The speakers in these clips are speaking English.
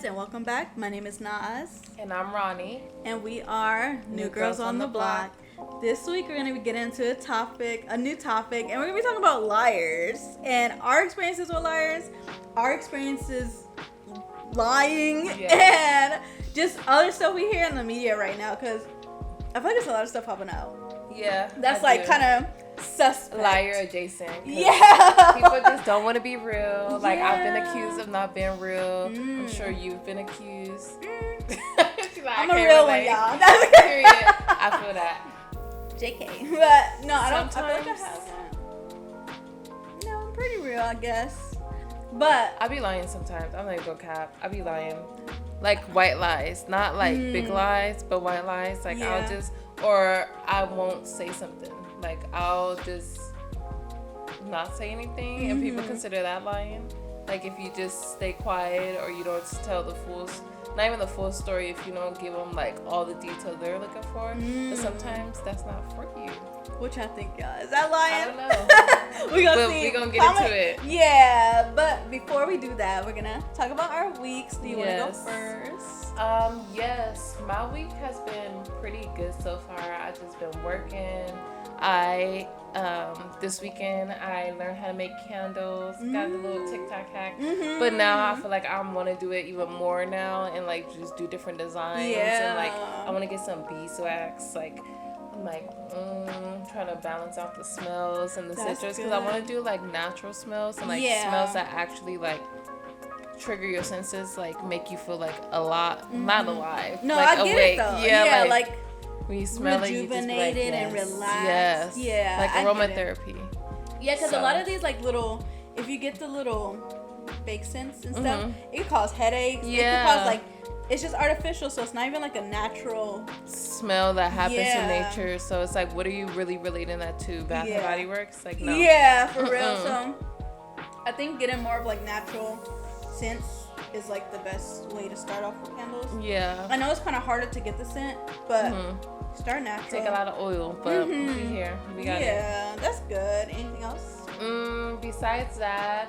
and welcome back. My name is Naz. And I'm Ronnie. And we are New Girls on the Block. This week we're going to be getting into a new topic, and we're going to be talking about liars and our experiences with liars, our experiences lying, and just other stuff we hear in the media right now, because I feel like there's a lot of stuff popping out. Yeah. That's like kind of suspect. Liar adjacent. Yeah. People just don't want to be real. Like, I've been accused of not being real. I'm sure you've been accused. Like, I'm a real one, y'all. Period. I feel that. JK. But no, I don't. Sometimes, I feel like I haven't. No, I'm pretty real, I guess. But I be lying sometimes. I'm like, go cap. I be lying. Like white lies. Not like big lies, but white lies. Like, I'll just, or I won't say something. Like, I'll just not say anything, and people consider that lying. Like, if you just stay quiet or you don't tell the full, not even the full story, if you don't give them, like, all the details they're looking for. But sometimes that's not for you. Which I think, y'all. Is that lying? I don't know. We're gonna get into it. Yeah, but before we do that, we're going to talk about our weeks. Do you want to go first? Yes. My week has been pretty good so far. I've just been working. This weekend I learned how to make candles, got the little TikTok hack, but now I feel like I want to do it even more now and like just do different designs and like I want to get some beeswax, like I'm like trying to balance out the smells and the citrus, because I want to do like natural smells and like smells that actually like trigger your senses, like make you feel like a lot, not alive, no, like I get awake. It though. Yeah, like when you smell rejuvenated it, you just and relaxed. Yes. Yeah. Like aromatherapy. Yeah, because a lot of these like little, if you get the little fake scents and stuff, it can cause headaches. Yeah. It can cause like, it's just artificial, so it's not even like a natural smell that happens in nature. So it's like, what are you really relating that to? Bath and Body Works? Like, no. Yeah, for real. So I think getting more of like natural scents is like the best way to start off with candles. Yeah. I know it's kind of harder to get the scent, but start natural. Take a lot of oil, but we here. We got it. Yeah, that's good. Anything else? Besides that,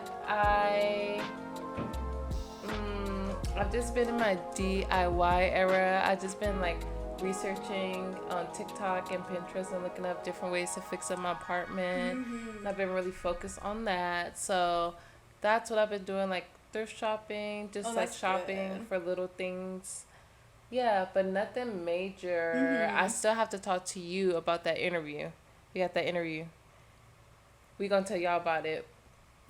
I've just been in my DIY era. I've just been like researching on TikTok and Pinterest and looking up different ways to fix up my apartment. And I've been really focused on that. So that's what I've been doing, like thrift shopping, just like shopping for little things. Yeah, but nothing major. I still have to talk to you about that interview. We got that interview. We gonna tell y'all about it.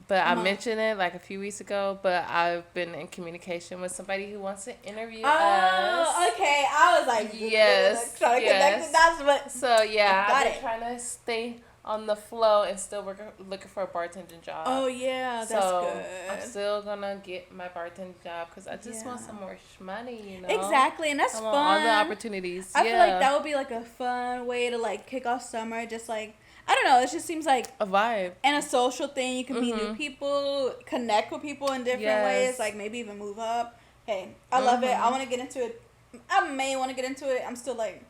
But I mentioned it like a few weeks ago, but I've been in communication with somebody who wants to interview us. Oh, okay. I was like, trying to connect the dots, but so yeah, I've been trying to stay on the flow and still looking for a bartending job. Oh yeah, that's good. I'm still gonna get my bartending job because I just want some more money, you know. Exactly, and that's fun. All the opportunities. I feel like that would be like a fun way to like kick off summer. Just like, I don't know, it just seems like a vibe and a social thing. You can meet new people, connect with people in different ways. Like maybe even move up. Hey, I love it. I want to get into it. I may want to get into it. I'm still like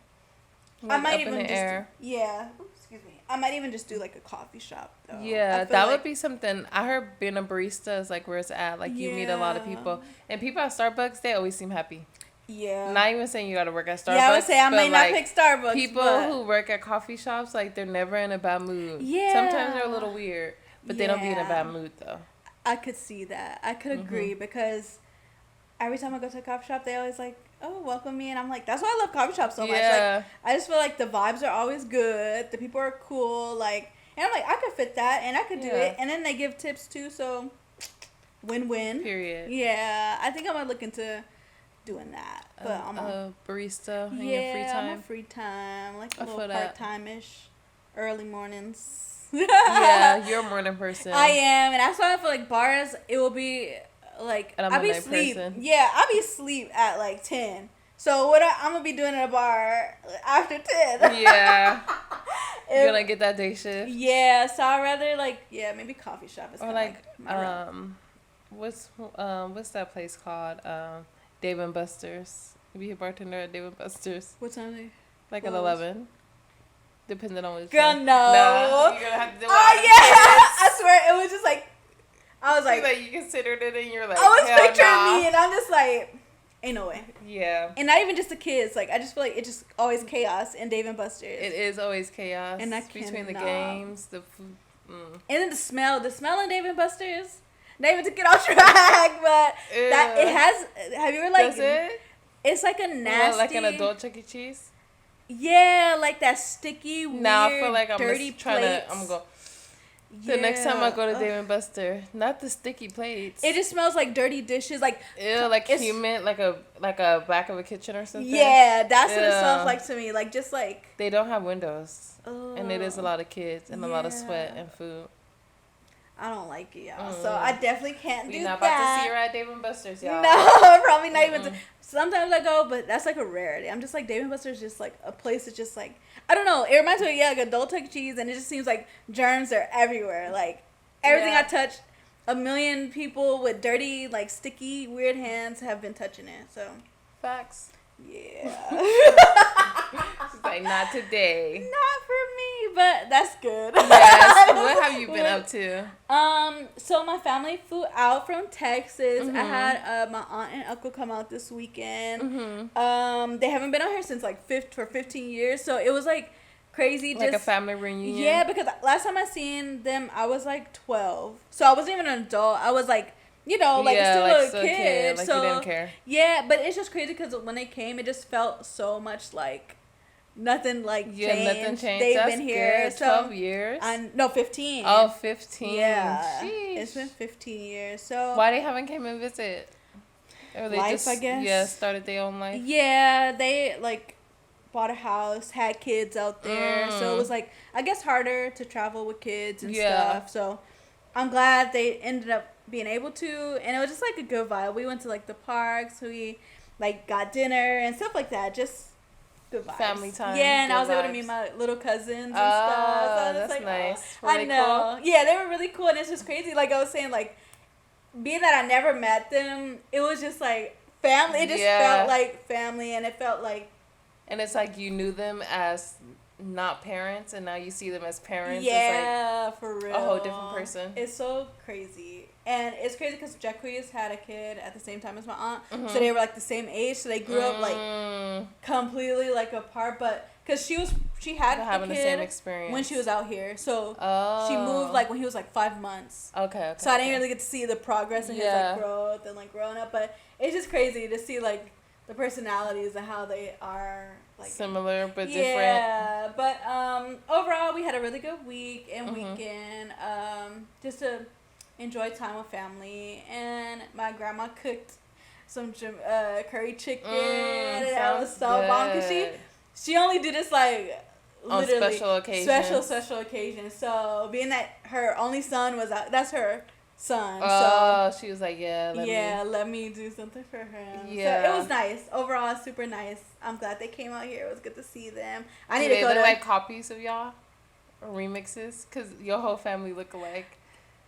I might even excuse me. I might even just do like a coffee shop though. Yeah, that would be something. I heard being a barista is like where it's at. Like you meet a lot of people. And people at Starbucks, they always seem happy. Yeah. Not even saying you gotta work at Starbucks. Yeah, I would say I might not pick Starbucks. People who work at coffee shops, like they're never in a bad mood. Yeah. Sometimes they're a little weird, but they don't be in a bad mood though. I could see that. I could agree because every time I go to a coffee shop, they always like, oh, welcome me. And I'm like, that's why I love coffee shops so much. Like, I just feel like the vibes are always good. The people are cool. Like, and I'm like, I could fit that and I could do it. And then they give tips too. So win-win. Period. Yeah. I think I'm going to look into doing that. But I'm a barista in your free time. I'm a free time. Like a little part-time-ish. Early mornings. Yeah, you're a morning person. I am. And that's why I feel like bars, it will be... Like I'll be asleep. Yeah, I'll be asleep at like 10. So what I'm gonna be doing at a bar after 10. Yeah. You're gonna get that day shift. Yeah, so I'd rather like maybe coffee shop is or like what's that place called? Dave and Buster's. You be a bartender at Dave and Buster's. What time are they? Like at 11. Depending on which girl, time. no. You're gonna have to do it. Oh yeah. I swear it was just like I was like you considered it and you're like, I was picturing me and I'm just like Ain't no way. Yeah. And not even just the kids. Like, I just feel like it's just always chaos in Dave and Buster's. It is always chaos. And between the games, the food. And then the smell in Dave and Buster's. Not even to get off track, but that it has. Have you ever like? Does it? It's like a nasty. Like an adult Chuck E. Cheese. Yeah, like that sticky, weird, now I feel like I'm dirty trying plates. I'm going. The next time I go to Dave and Buster, not the sticky plates. It just smells like dirty dishes, like ew, like human, like a back of a kitchen or something. Yeah, that's what it smells like to me. Like just like they don't have windows, and it is a lot of kids and a lot of sweat and food. I don't like it, y'all. So I definitely can't do that. We're not about to see her at Dave and Buster's, y'all. No, probably not even. Sometimes I go, but that's like a rarity. I'm just like, Dave and Buster's just like a place that's just like, I don't know. It reminds me of, like adult Chuck E. Cheese, and it just seems like germs are everywhere. Like, everything I touch, a million people with dirty, like sticky, weird hands have been touching it. So. Facts. Yeah. She's like, not today. Not for me, but that's good. Yes. What have you been up to? So my family flew out from Texas. I had my aunt and uncle come out this weekend. They haven't been out here since like 15 years, so it was like crazy. Like a family reunion. Yeah, because last time I seen them, I was like 12, so I wasn't even an adult. I was like, you know, like still a kid. Like so you didn't care. Yeah, but it's just crazy because when they came, it just felt so much like nothing like changed. Nothing changed. They've That's been here good. 12 years. No, 15. Oh, 15. Yeah, Sheesh. it's been 15 years. So why they haven't came and visit? Or they life, just, I guess. Yeah, started their own life. Yeah, they like bought a house, had kids out there, so it was like I guess harder to travel with kids and stuff. So I'm glad they ended up being able to, and it was just like a good vibe. We went to like the parks, we like got dinner and stuff like that. Just good vibes. Family time. Yeah, and I was able to vibes. meet my little cousins and stuff. So that's like, nice. I know. Cool? Yeah, they were really cool, and it's just crazy. Like I was saying, like being that I never met them, it was just like family. It just felt like family, and it felt like. And it's like you knew them as not parents, and now you see them as parents. Yeah, it's like for real. a whole different person. It's so crazy. And it's crazy because Jacquees had a kid at the same time as my aunt. So they were like the same age. So they grew up like completely like apart. But because she had having a kid the same experience when she was out here. So she moved like when he was like 5 months. Okay. So I didn't really get to see the progress in his like growth and like growing up. But it's just crazy to see like the personalities and how they are like similar but different. Yeah, but overall we had a really good week and weekend. Just to enjoy time with family, and my grandma cooked some curry chicken. And that was so bomb because she only did this like on special occasions. Special occasions. So being that her only son was out, that's her son. Oh, so she was like, let me do something for him. Yeah. So it was nice. Overall, super nice. I'm glad they came out here. It was good to see them. I need to go to. They look like copies of y'all? Or remixes? Because your whole family look alike.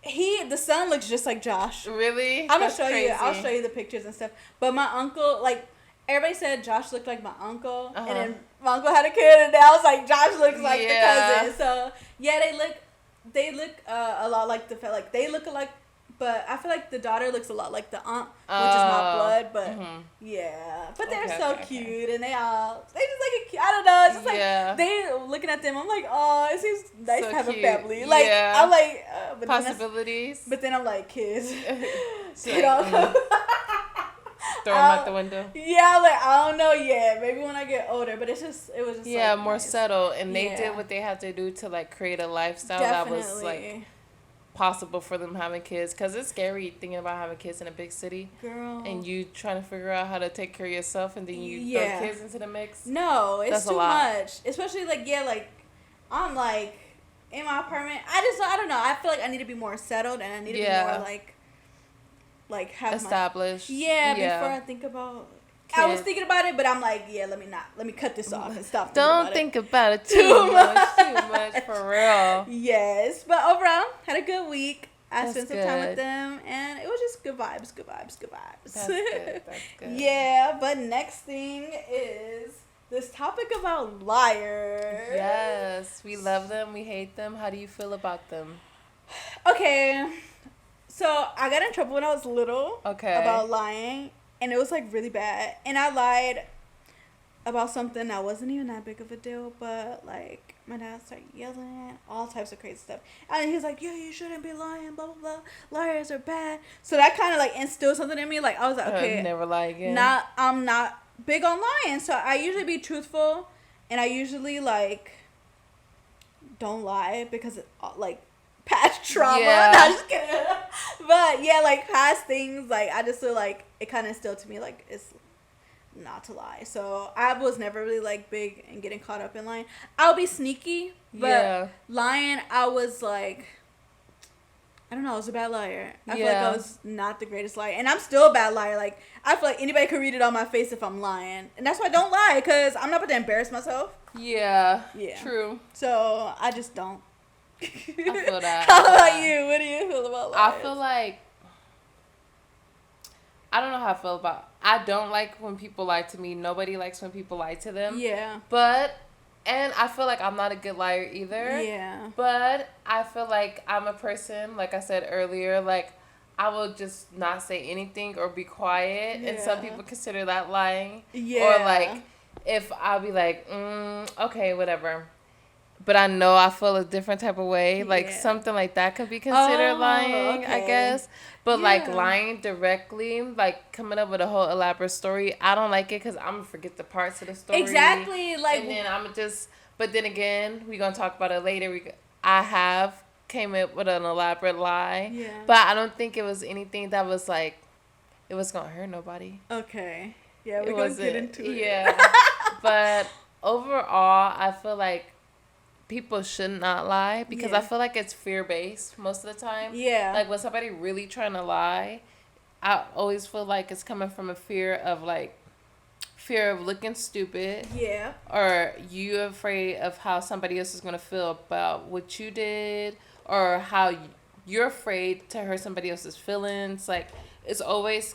The son looks just like Josh. Really? I'm gonna show you. I'll show you the pictures and stuff. But my uncle, like, everybody said Josh looked like my uncle, and then my uncle had a kid, and I was like, Josh looks like the cousin. So yeah, they look a lot like they look alike. But I feel like the daughter looks a lot like the aunt, which is my blood. But yeah, but they're so cute, and they just like I don't know. It's just like they looking at them. I'm like, oh, it seems nice to have a family. Like I'm like but possibilities. But then I'm like, kids, they don't throw them out the window. Yeah, like I don't know yet. Maybe when I get older. But it was just more nice. Settled, and they did what they had to do to like create a lifestyle that was like possible for them having kids, because it's scary thinking about having kids in a big city. Girl. And you trying to figure out how to take care of yourself, and then you throw kids into the mix. No, it's too much. Especially like I'm like in my apartment. I don't know. I feel like I need to be more settled, and I need to be more like have established. Before I think about. I was thinking about it, but I'm like, let me cut this off and stop. Don't think about it too much for real. Yes, but overall, had a good week. I spent some time with good. them, and it was just good vibes. That's good. Yeah, but next thing is this topic about liars. Yes, we love them, we hate them. How do you feel about them? Okay, so I got in trouble when I was little about lying. and it was like really bad. And I lied about something that wasn't even that big of a deal, but like my dad started yelling all types of crazy stuff, and he was like, "Yeah, you shouldn't be lying, blah blah blah. Liars are bad." So that kind of like instilled something in me. Like I was like, okay, never lie again. I'm not big on lying, so I usually be truthful, and I usually like don't lie because it, like past trauma. Yeah. No, just kidding. But yeah, like past things, like I just feel like it kind of instilled to me like it's not to lie. So I was never really like big in getting caught up in lying. I'll be sneaky, but lying, I was like, I don't know, I was a bad liar. I feel like I was not the greatest liar, and I'm still a bad liar. Like I feel like anybody could read it on my face if I'm lying, and that's why I don't lie, because I'm not about to embarrass myself. Yeah, true. So I just don't. I feel that. How about you? What do you feel about liars? I feel like, I don't know how I feel about, I don't like when people lie to me. Nobody likes when people lie to them. Yeah. And I feel like I'm not a good liar either. Yeah. But I feel like I'm a person, like I said earlier, like I will just not say anything or be quiet. Yeah. And some people consider that lying. Yeah. Or like, if I'll be like, okay, whatever. But I know I feel a different type of way. Like something like that could be considered lying, I guess. But like lying directly, like coming up with a whole elaborate story, I don't like it because I'm going to forget the parts of the story. Exactly. Like, and then I'm just, but then again, we're going to talk about it later. I have came up with an elaborate lie. Yeah. But I don't think it was anything that was like, it was going to hurt nobody. Okay. Yeah, we're going to get into it. Yeah. But overall, I feel like people should not lie because I feel like it's fear-based most of the time. Yeah. Like when somebody really trying to lie, I always feel like it's coming from a fear of looking stupid. Yeah. Or you afraid of how somebody else is going to feel about what you did, or how you're afraid to hurt somebody else's feelings. Like it's always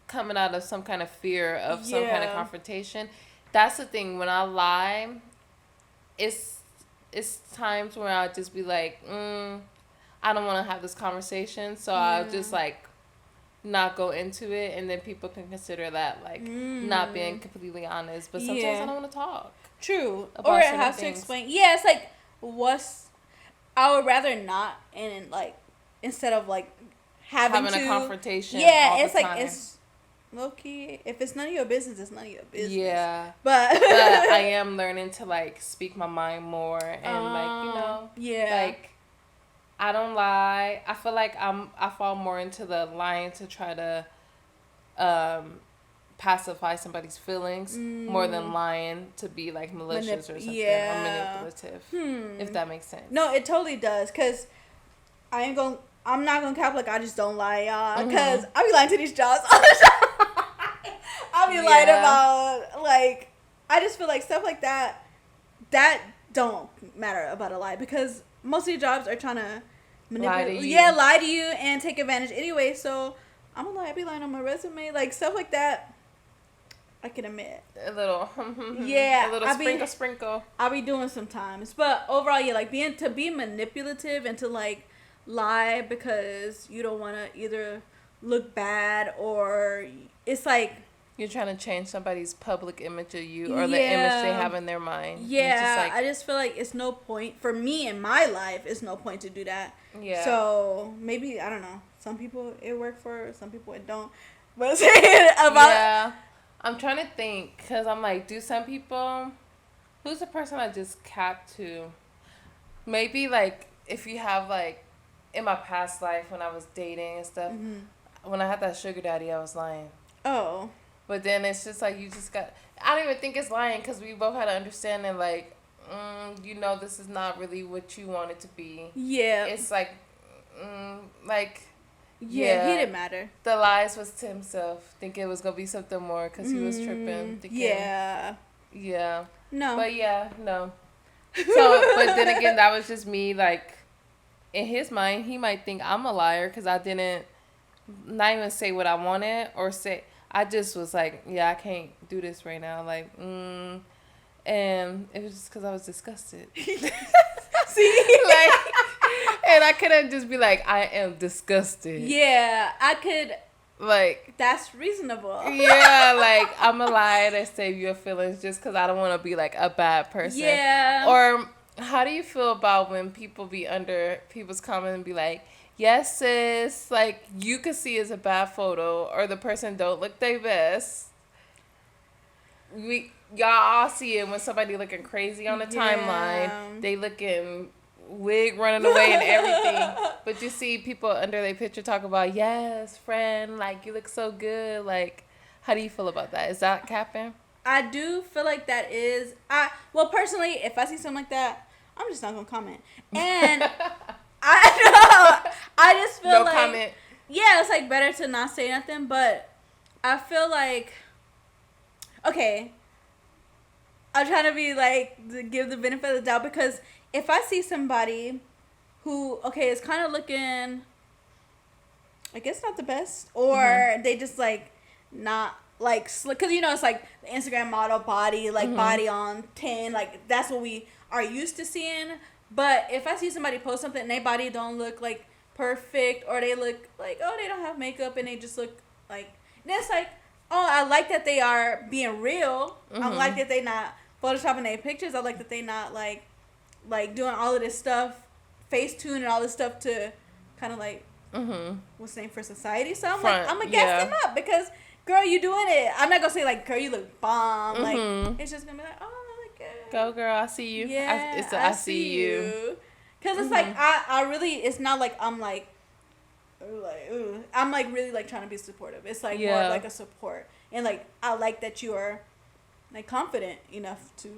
coming out of some kind of fear of some kind of confrontation. That's the thing. When I lie, it's times where I'll just be like, I don't want to have this conversation, so I'll just like not go into it, and then people can consider that like not being completely honest. But sometimes I don't want to talk. True. Or it has to explain. Yeah, it's like I would rather not, and like instead of like having a confrontation. Yeah, it's like time. It's low key. If it's none of your business, it's none of your business. Yeah. But I am learning to like speak my mind more, and like, you know, like I don't lie. I feel like I fall more into the lying to try to pacify somebody's feelings more than lying to be like malicious or something or manipulative. If that makes sense. No, it totally does, cause I'm not gonna cap, like I just don't lie, y'all, cause I be lying to these jobs all the time. I be lying about, like, I just feel like stuff like that don't matter about a lie, because most of your jobs are trying to manipulate, lie to you and take advantage anyway. So I'm gonna lie, I be lying on my resume, like stuff like that. I can admit a little, a little sprinkle. I'll be doing sometimes, but overall, like to be manipulative and to like lie because you don't want to either look bad, or it's like you're trying to change somebody's public image of you, or the image they have in their mind. Yeah, I just feel like it's no point for me in my life. It's no point to do that. Yeah. So maybe, I don't know. Some people it work for, some people it don't. But yeah, I'm trying to think, because I'm like, do some people? Who's the person I just capped to? Maybe like if you have like in my past life when I was dating and stuff, when I had that sugar daddy, I was lying. Oh. But then it's just like, you just got, I don't even think it's lying, because we both had an understanding, like, you know, this is not really what you want it to be. Yeah. It's like, yeah, he didn't matter. The lies was to himself, thinking it was going to be something more, because he was tripping. Thinking, yeah. No. But yeah, no. So, but then again, that was just me, like, in his mind, he might think I'm a liar, because I didn't not even say what I wanted, or say, I just was like, yeah, I can't do this right now. Like, and it was just because I was disgusted. See? Like, and I couldn't just be like, I am disgusted. Yeah, I could, Like, that's reasonable. Yeah, like, I'm a lie to save your feelings just because I don't want to be, like, a bad person. Yeah. Or how do you feel about when people be under people's comments and be like, yes, sis, like, you could see it's a bad photo, or the person don't look their best. Y'all all see it when somebody looking crazy on the timeline. They looking wig running away and everything. But you see people under their picture talk about, yes, friend, like, you look so good. Like, how do you feel about that? Is that capping? I do feel like that is. Well, personally, if I see something like that, I'm just not gonna comment. And I know, I just feel no like comment. Yeah, it's like better to not say nothing. But I feel like, okay, I'm trying to be like to give the benefit of the doubt, because if I see somebody who, okay, is kind of looking, I guess not the best, or they just like not like slick, because you know it's like the Instagram model body, like body on 10, like that's what we are used to seeing. But if I see somebody post something and their body don't look like perfect, or they look like, oh, they don't have makeup and they just look like, then it's like, oh, I like that they are being real. I like that they not photoshopping their pictures. I like that they not like doing all of this stuff, Facetune and all this stuff to kind of like what's the name for society. So I'm like, I'm gonna gas them up, because girl, you doing it. I'm not gonna say like, girl, you look bomb. Like, it's just gonna be like, oh, I look good. Go, girl, I see you. Yeah, I see you. Because it's like, I really, it's not like I'm like, ooh. I'm like really like trying to be supportive. It's like more like a support. And like, I like that you are like confident enough to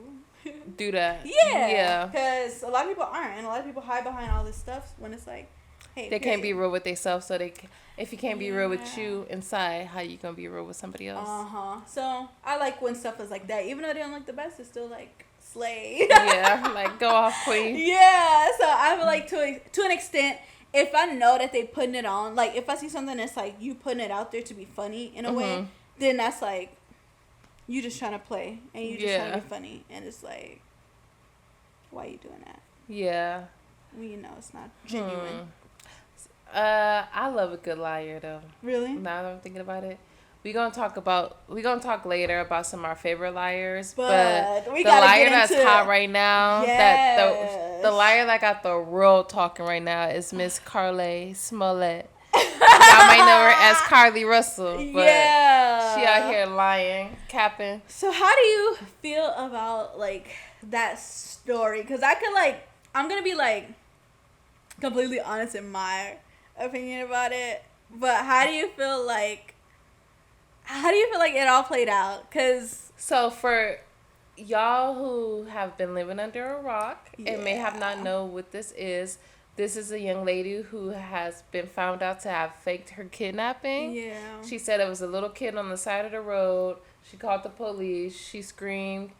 do that. Yeah. Because a lot of people aren't. And a lot of people hide behind all this stuff when it's like, hey, they can't be real with themselves. So if you can't be real with you inside, how you gonna be real with somebody else? So I like when stuff is like that. Even though they don't look the best, it's still like slay. Yeah, like go off, queen. Yeah. So I feel like to an extent, if I know that they putting it on, like if I see something that's like you putting it out there to be funny in a way, then that's like you just trying to play and you just trying to be funny, and it's like, why are you doing that? Yeah. Well, you know it's not genuine. I love a good liar though. Really? Now that I'm thinking about it. We're gonna talk later about some of our favorite liars, but the liar that's hot right now, that the liar that got the world talking right now is Miss CARLEE Smollett. Y'all might know her as CARLEE RUSSEL, but she out here lying, capping. So how do you feel about like that story? Because I'm gonna be like completely honest in my opinion about it, but how do you feel like it all played out? So for y'all who have been living under a rock and may have not known what this is a young lady who has been found out to have faked her kidnapping. Yeah. She said it was a little kid on the side of the road. She called the police. She screamed.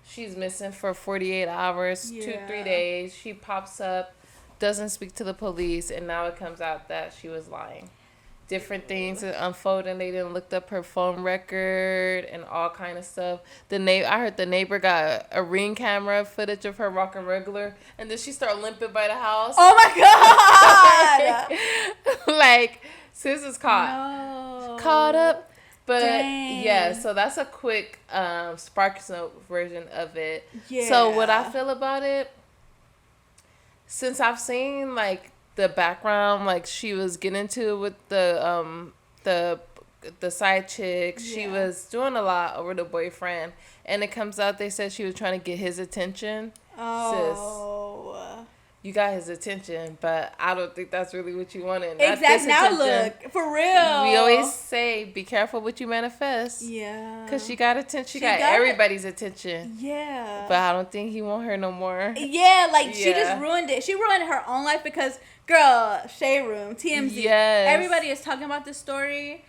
She's missing for 48 hours, 2-3 days. She pops up, doesn't speak to the police, and now it comes out that she was lying. Different things are unfolding. They didn't look up her phone record and all kind of stuff. I heard the neighbor got a Ring camera footage of her walking regular, and then she started limping by the house. Oh my god! Like, sis is caught up. But so that's a quick Sparks Note version of it. Yeah. So what I feel about it, since I've seen like the background, like she was getting into it with the side chick. Yeah. She was doing a lot over the boyfriend, and it comes out they said she was trying to get his attention. Oh. Sis, you got his attention, but I don't think that's really what you wanted. Exactly. Now look, for real. We always say, be careful what you manifest. Yeah. Because she got attention. She got everybody's attention. Yeah. But I don't think he want her no more. Yeah, like she just ruined it. She ruined her own life because, girl, Shade Room, TMZ. Yes. Everybody is talking about this story.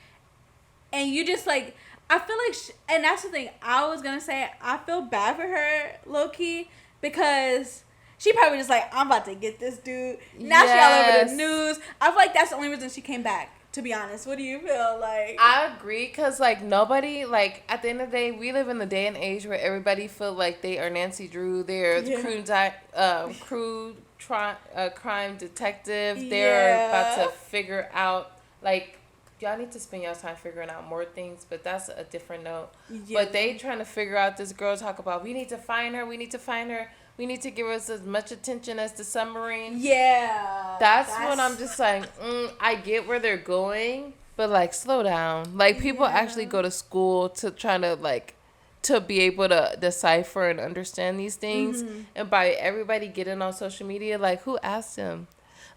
And you just like, I feel like, and that's the thing I was going to say, I feel bad for her, low-key, because she probably just like, I'm about to get this dude. Now she all over the news. I feel like that's the only reason she came back, to be honest. What do you feel like? I agree, because like nobody, like at the end of the day, we live in the day and age where everybody feel like they are Nancy Drew. They're crime detective. They're about to figure out like y'all need to spend y'all time figuring out more things, but that's a different note. Yeah. But they trying to figure out this girl talk about, we need to find her, we need to find her, we need to give us as much attention as the submarine. Yeah. That's when I'm just like, I get where they're going, but like, slow down. Like, people actually go to school to try to like, to be able to decipher and understand these things. Mm-hmm. And by everybody getting on social media, like, who asked him?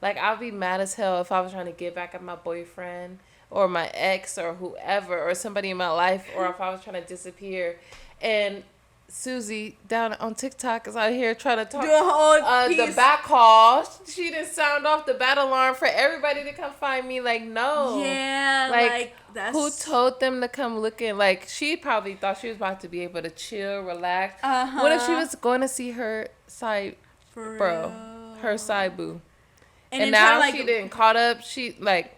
Like, I'll be mad as hell if I was trying to get back at my boyfriend or my ex or whoever or somebody in my life, or if I was trying to disappear. And Susie down on TikTok is out here trying to talk the back call. She didn't sound off the bat alarm for everybody to come find me. Like, no. Yeah, like that's... Who told them to come looking? Like, she probably thought she was about to be able to chill, relax. Uh-huh. What if she was going to see her side her side boo? And now she didn't caught up. She, like,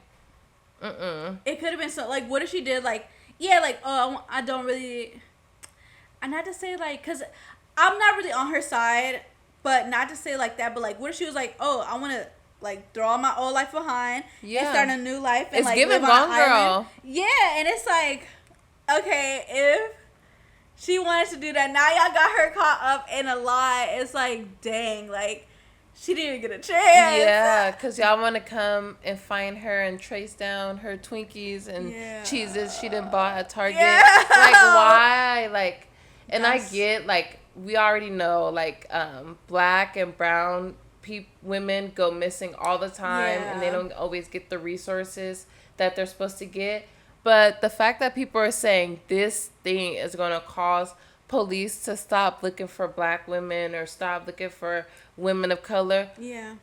It could have been so, like, what if she did, like, yeah, like, oh, I don't really... And not to say, like, because I'm not really on her side, but not to say like that, but, like, what if she was like, oh, I want to, like, throw all my old life behind and start a new life and, it's like, giving live on Gone an Girl. island? Yeah, and it's like, okay, if she wanted to do that, now y'all got her caught up in a lie. It's like, dang, like, she didn't even get a chance. Yeah, because y'all want to come and find her and trace down her Twinkies and cheeses she didn't buy at Target. Yeah. Like, why? Like... And I get, like, we already know, like, black and brown women go missing all the time, and they don't always get the resources that they're supposed to get. But the fact that people are saying this thing is going to cause police to stop looking for black women or stop looking for women of color. Yeah.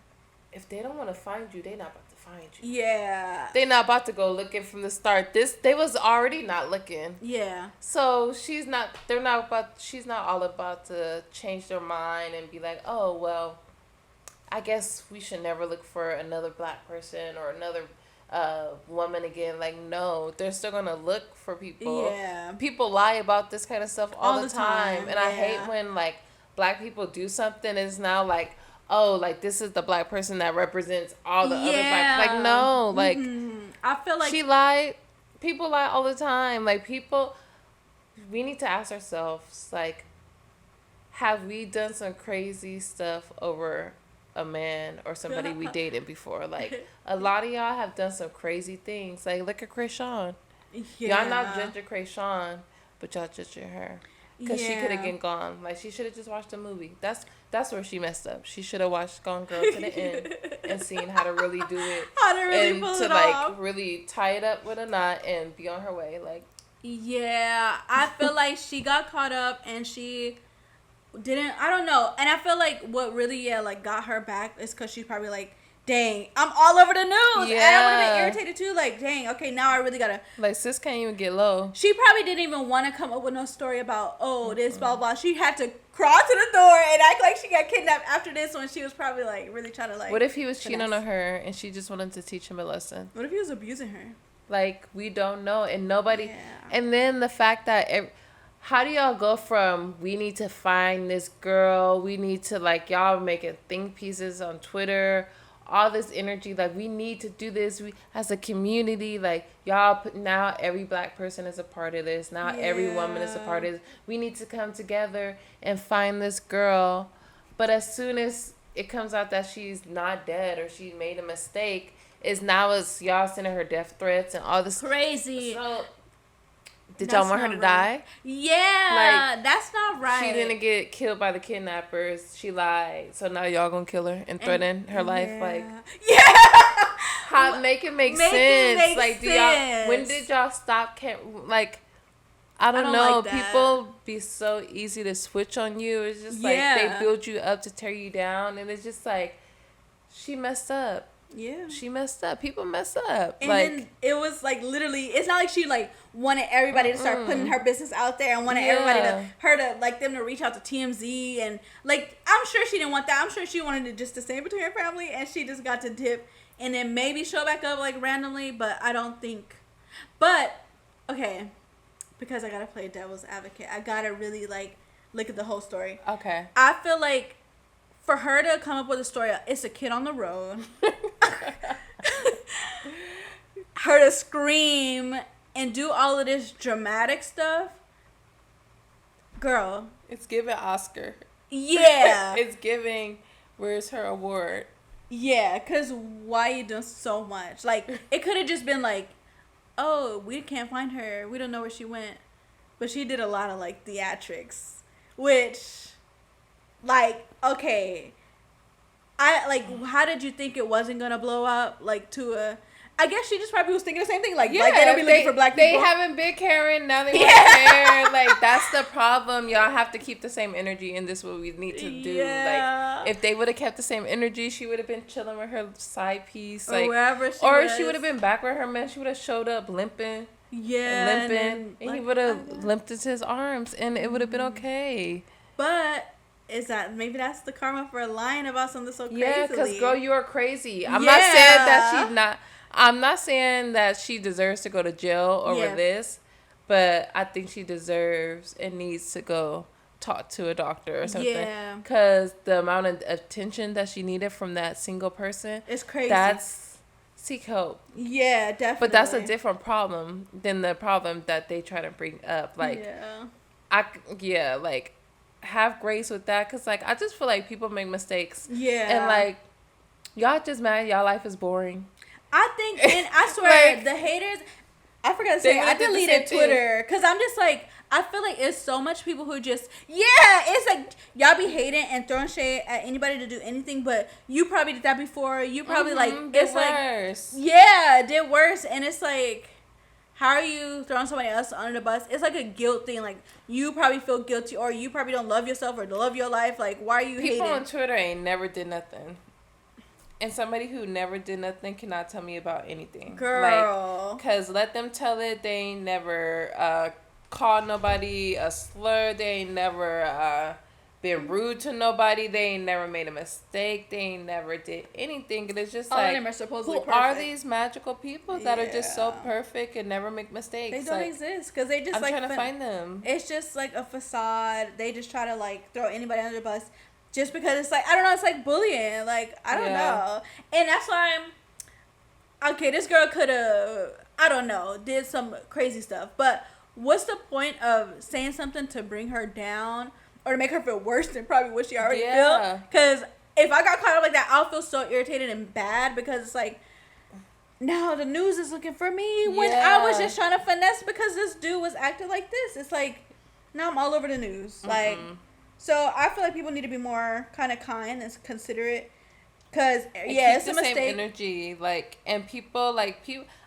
If they don't want to find you, they're not about to find you. Yeah. They're not about to go looking from the start. They was already not looking. Yeah. So she's not all about to change their mind and be like, oh, well, I guess we should never look for another black person or another woman again. Like, no, they're still going to look for people. Yeah. People lie about this kind of stuff all the time. And I hate when, like, black people do something, it's now like, oh, like, this is the black person that represents all the other black... Like, no, like... I feel like... She lied. People lie all the time. Like, people... We need to ask ourselves, like, have we done some crazy stuff over a man or somebody we dated before? Like, a lot of y'all have done some crazy things. Like, look at Krayshawn. Yeah. Y'all not judging Krayshawn, but y'all judging her. Because she could have been gone. Like, she should have just watched the movie. That's where she messed up. She should have watched Gone Girl to the end and seen how to really do it. How to really pull it off. Like, really tie it up with a knot and be on her way. Like, yeah, I feel like she got caught up and she didn't, I don't know. And I feel like what really, like, got her back is because she's probably like, dang, I'm all over the news. Yeah. And I would have been irritated too. Like, dang, okay, now I really gotta. Like, sis can't even get low. She probably didn't even want to come up with no story about, oh, this, blah, blah. She had to crawl to the door and act like she got kidnapped after this when she was probably, like, really trying to, like. What if he was cheating on her and she just wanted to teach him a lesson? What if he was abusing her? Like, we don't know. And nobody. Yeah. And then the fact that. How do y'all go from, we need to find this girl, we need to, like, y'all making think pieces on Twitter, all this energy, like, we need to do this, we as a community, like, y'all now every black person is a part of this, now every woman is a part of this, we need to come together and find this girl. But as soon as it comes out that she's not dead or she made a mistake, it's y'all sending her death threats and all this crazy. So, did y'all want her to die? Yeah, like, that's not right. She didn't get killed by the kidnappers. She lied. So now y'all gonna kill her and threaten her life? Like, make it make sense. Like, do y'all? When did y'all stop? Like, I don't know. Like people be so easy to switch on you. It's just like they build you up to tear you down, and it's just like she messed up. Yeah, she messed up. People mess up. And like, then it was like literally, it's not like she like wanted everybody to start putting her business out there and wanted everybody to like them to reach out to TMZ and like, I'm sure she didn't want that. I'm sure she wanted it just to stay between her family, and she just got to dip and then maybe show back up like randomly. But I don't think. But okay, because I gotta play devil's advocate, I gotta really like look at the whole story. Okay, I feel like for her to come up with a story, it's a kid on the road. her to scream and do all of this dramatic stuff, girl. It's giving Oscar. Yeah. It's giving, where's her award? Yeah, because why you doing so much? Like, it could have just been like, oh, we can't find her. We don't know where she went. But she did a lot of, like, theatrics. Which, like, okay. How did you think it wasn't going to blow up? Like, to a... I guess she just probably was thinking the same thing. Like, Yeah, like they don't be looking for black people. They haven't been caring. Now they want to care. Like, that's the problem. Y'all have to keep the same energy, and this is what we need to do. Yeah. Like, if they would have kept the same energy, she would have been chilling with her side piece. Like, or wherever she or was. she would have been back with her man. She would have showed up limping. Yeah. And he would have limped into his arms, and it would have been okay. But... maybe that's the karma for lying about something so crazy. Yeah, because girl, you are crazy. I'm not saying that she deserves to go to jail over this, but I think she deserves and needs to go talk to a doctor or something. Yeah. Because the amount of attention that she needed from that single person, it's crazy. Seek help. Yeah, definitely. But that's a different problem than the problem that they try to bring up. Like, like, have grace with that, because, like, I just feel like people make mistakes. Yeah. And, like, y'all just mad y'all life is boring. I think, and I swear, like, the haters, I forgot to say, I deleted Twitter, because I'm just like, I feel like it's so much people who just, it's like, y'all be hating and throwing shade at anybody to do anything, but you probably did that before, you probably, it's worse. Did worse, and it's like, how are you throwing somebody else under the bus? It's like a guilt thing, like, you probably feel guilty, or you probably don't love yourself, or love your life, like, why are you hating? People on Twitter ain't never did nothing. And somebody who never did nothing cannot tell me about anything. Girl. Like, because let them tell it, they ain't never called nobody a slur. They ain't never been rude to nobody. They ain't never made a mistake. They ain't never did anything. And it's just all like, of them are supposedly who perfect. are these magical people that are just so perfect and never make mistakes? They don't exist. Because they just, I'm trying to find them. It's just like a facade. They just try to, like, throw anybody under the bus. Just because it's like, I don't know, it's like bullying. Like, I don't know. And that's why okay, this girl could have, I don't know, did some crazy stuff. But what's the point of saying something to bring her down or to make her feel worse than probably what she already felt? Because if I got caught up like that, I'll feel so irritated and bad, because it's like, now the news is looking for me when I was just trying to finesse because this dude was acting like this. It's like, now I'm all over the news. Like... So I feel like people need to be more kind of kind and considerate, cause it's a mistake. Same energy, like, and people like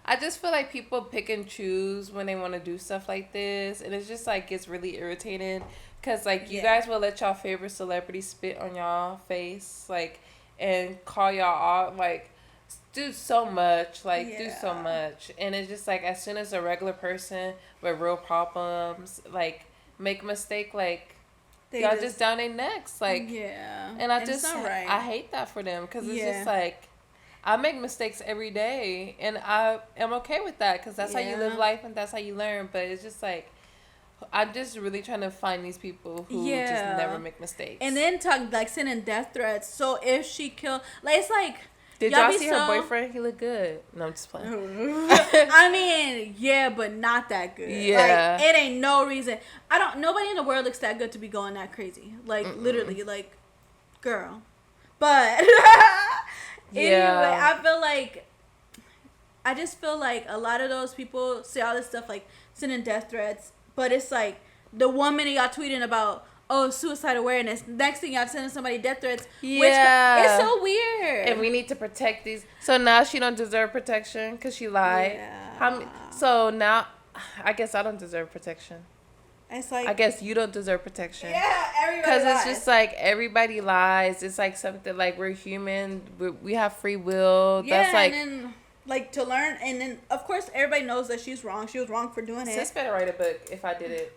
I just feel like people pick and choose when they want to do stuff like this, and it's just like gets really irritating, cause like you guys will let y'all favorite celebrity spit on y'all face, like, and call y'all out, like, do so much, and it's just like as soon as a regular person with real problems like make a mistake, like. Y'all just down their necks, like, and I just, I hate that for them, because it's just like, I make mistakes every day, and I am okay with that, because that's how you live life, and that's how you learn, but it's just like, I'm just really trying to find these people who just never make mistakes. And then talk, like, sending death threats, so if she kill, like, it's like, did y'all see her boyfriend? He looked good. No, I'm just playing. I mean, but not that good. Yeah. Like, it ain't no reason. Nobody in the world looks that good to be going that crazy. Like, literally, like, girl. But, anyway, I just feel like a lot of those people say all this stuff, like, sending death threats, but it's like, the 1 minute y'all tweeting about, suicide awareness. Next thing y'all sending somebody death threats. Yeah. It's so weird. And we need to protect these. So now she don't deserve protection because she lied. Yeah. So now, I guess I don't deserve protection. It's like, I guess you don't deserve protection. Yeah, everybody Because it's just like everybody lies. It's like something like we're human. We have free will. Yeah, that's like, and then, like, to learn. And then, of course, everybody knows that she's wrong. She was wrong for doing it. Sis better write a book if I did it.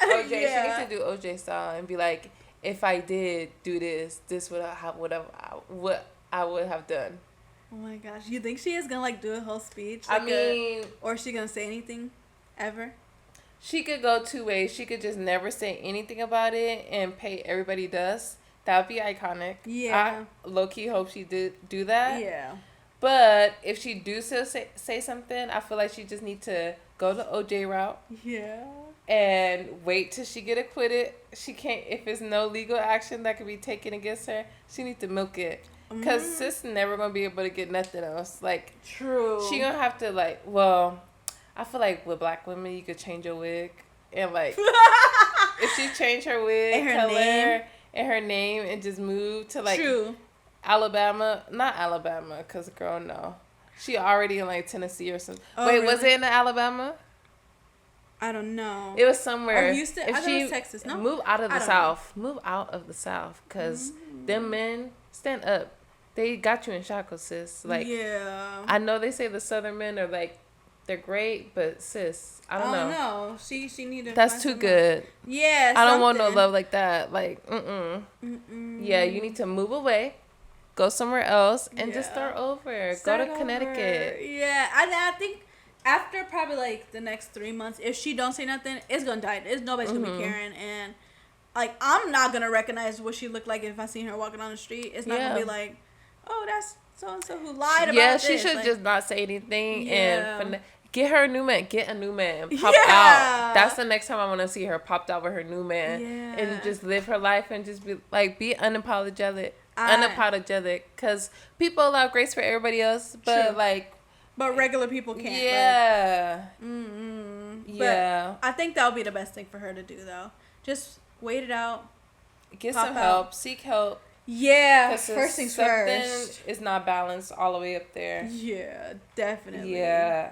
OJ, she needs to do OJ style and be like, if I did do this would have what I would have done. Oh my gosh, you think she is gonna like do a whole speech? Like or is she gonna say anything ever? She could go two ways. She could just never say anything about it and pay everybody dust. That would be iconic. Yeah. I low key hope she did do that. Yeah. But if she do still say something, I feel like she just need to go the OJ route. Yeah. And wait till she get acquitted. She can't, if there's no legal action that could be taken against her, she need to milk it. Because sis never going to be able to get nothing else. Like, true. She going to have to, like, well, I feel like with black women, you could change your wig. And, like, if she changed her wig, and her color, name. and her name, and just moved to, like, True. Alabama. Not Alabama, because, girl, no. She already in, like, Tennessee or something. Oh, Wait, really? was it in Alabama? I don't know. It was somewhere. Or Houston? I thought it was Texas. No? Move out of the South. Move out of the South. Because them men, stand up. They got you in shackles, sis. Like, yeah. I know they say the Southern men are, like, they're great, but sis, I don't know. No, she needed. That's too good. Yeah, I don't want no love like that. Like, Yeah, you need to move away, go somewhere else, and just start over. Go to Connecticut. Yeah, I think after probably like the next 3 months, if she don't say nothing, it's gonna die. Nobody's gonna be caring, and like I'm not gonna recognize what she looked like if I see her walking on the street. It's not gonna be like, oh, that's so and so who lied about this. Yeah, she should just not say anything and. Get a new man. Pop out. That's the next time I want to see her popped out with her new man. Yeah. And just live her life and just be unapologetic. Because people allow grace for everybody else. But but regular people can't. Yeah. Yeah. But I think that would be the best thing for her to do, though. Just wait it out. Get some help. Seek help. Yeah. First things first. Something is not balanced all the way up there. Yeah, definitely. Yeah.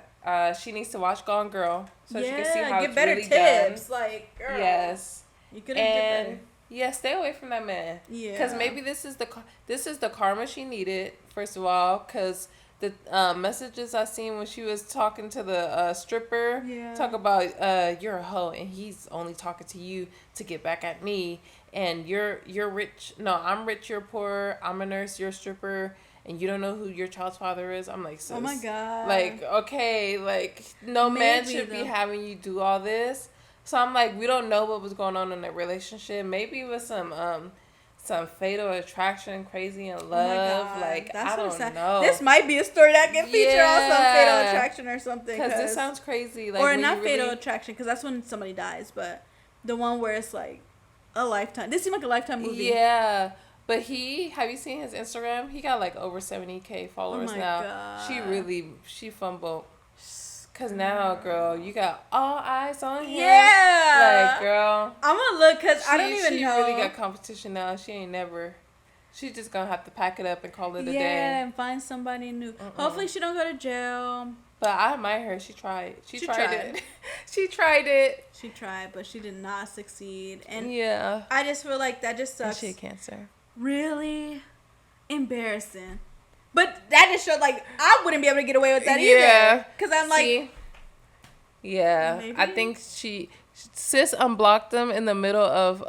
She needs to watch Gone Girl so she can see how get it's better really tips. done. Like, girl. Yes. You could have done better. Yeah, stay away from that man. Yeah. Because maybe this is the karma she needed, first of all, because the messages I seen when she was talking to the stripper, talk about you're a hoe and he's only talking to you to get back at me, and you're rich. No, I'm rich, you're poor. I'm a nurse, you're a stripper. And you don't know who your child's father is? I'm like, sis. Oh, my God. Like, okay, like, no man should be having you do all this. So I'm like, we don't know what was going on in that relationship. Maybe it was some fatal attraction, crazy in love. Oh, like, that's I don't know. This might be a story that can feature on some fatal attraction or something. Because this sounds crazy. Like, or not fatal attraction, because that's when somebody dies. But the one where it's like a lifetime. This seemed like a Lifetime movie. Yeah. But have you seen his Instagram? He got like over 70K followers now. God. She fumbled. Cause now, girl, you got all eyes on him. Yeah. Like, girl. I'm gonna look, cause I don't even know. She really got competition now. She ain't never. She just gonna have to pack it up and call it a day. Yeah, and find somebody new. Hopefully she don't go to jail. But I admire her. She tried. She tried it. She tried it. She tried, but she did not succeed. And yeah, I just feel like that just sucks. She had cancer. Really embarrassing. But that just showed, like, I wouldn't be able to get away with that either. Because I'm like... Yeah. Maybe? I think sis unblocked them in the middle of...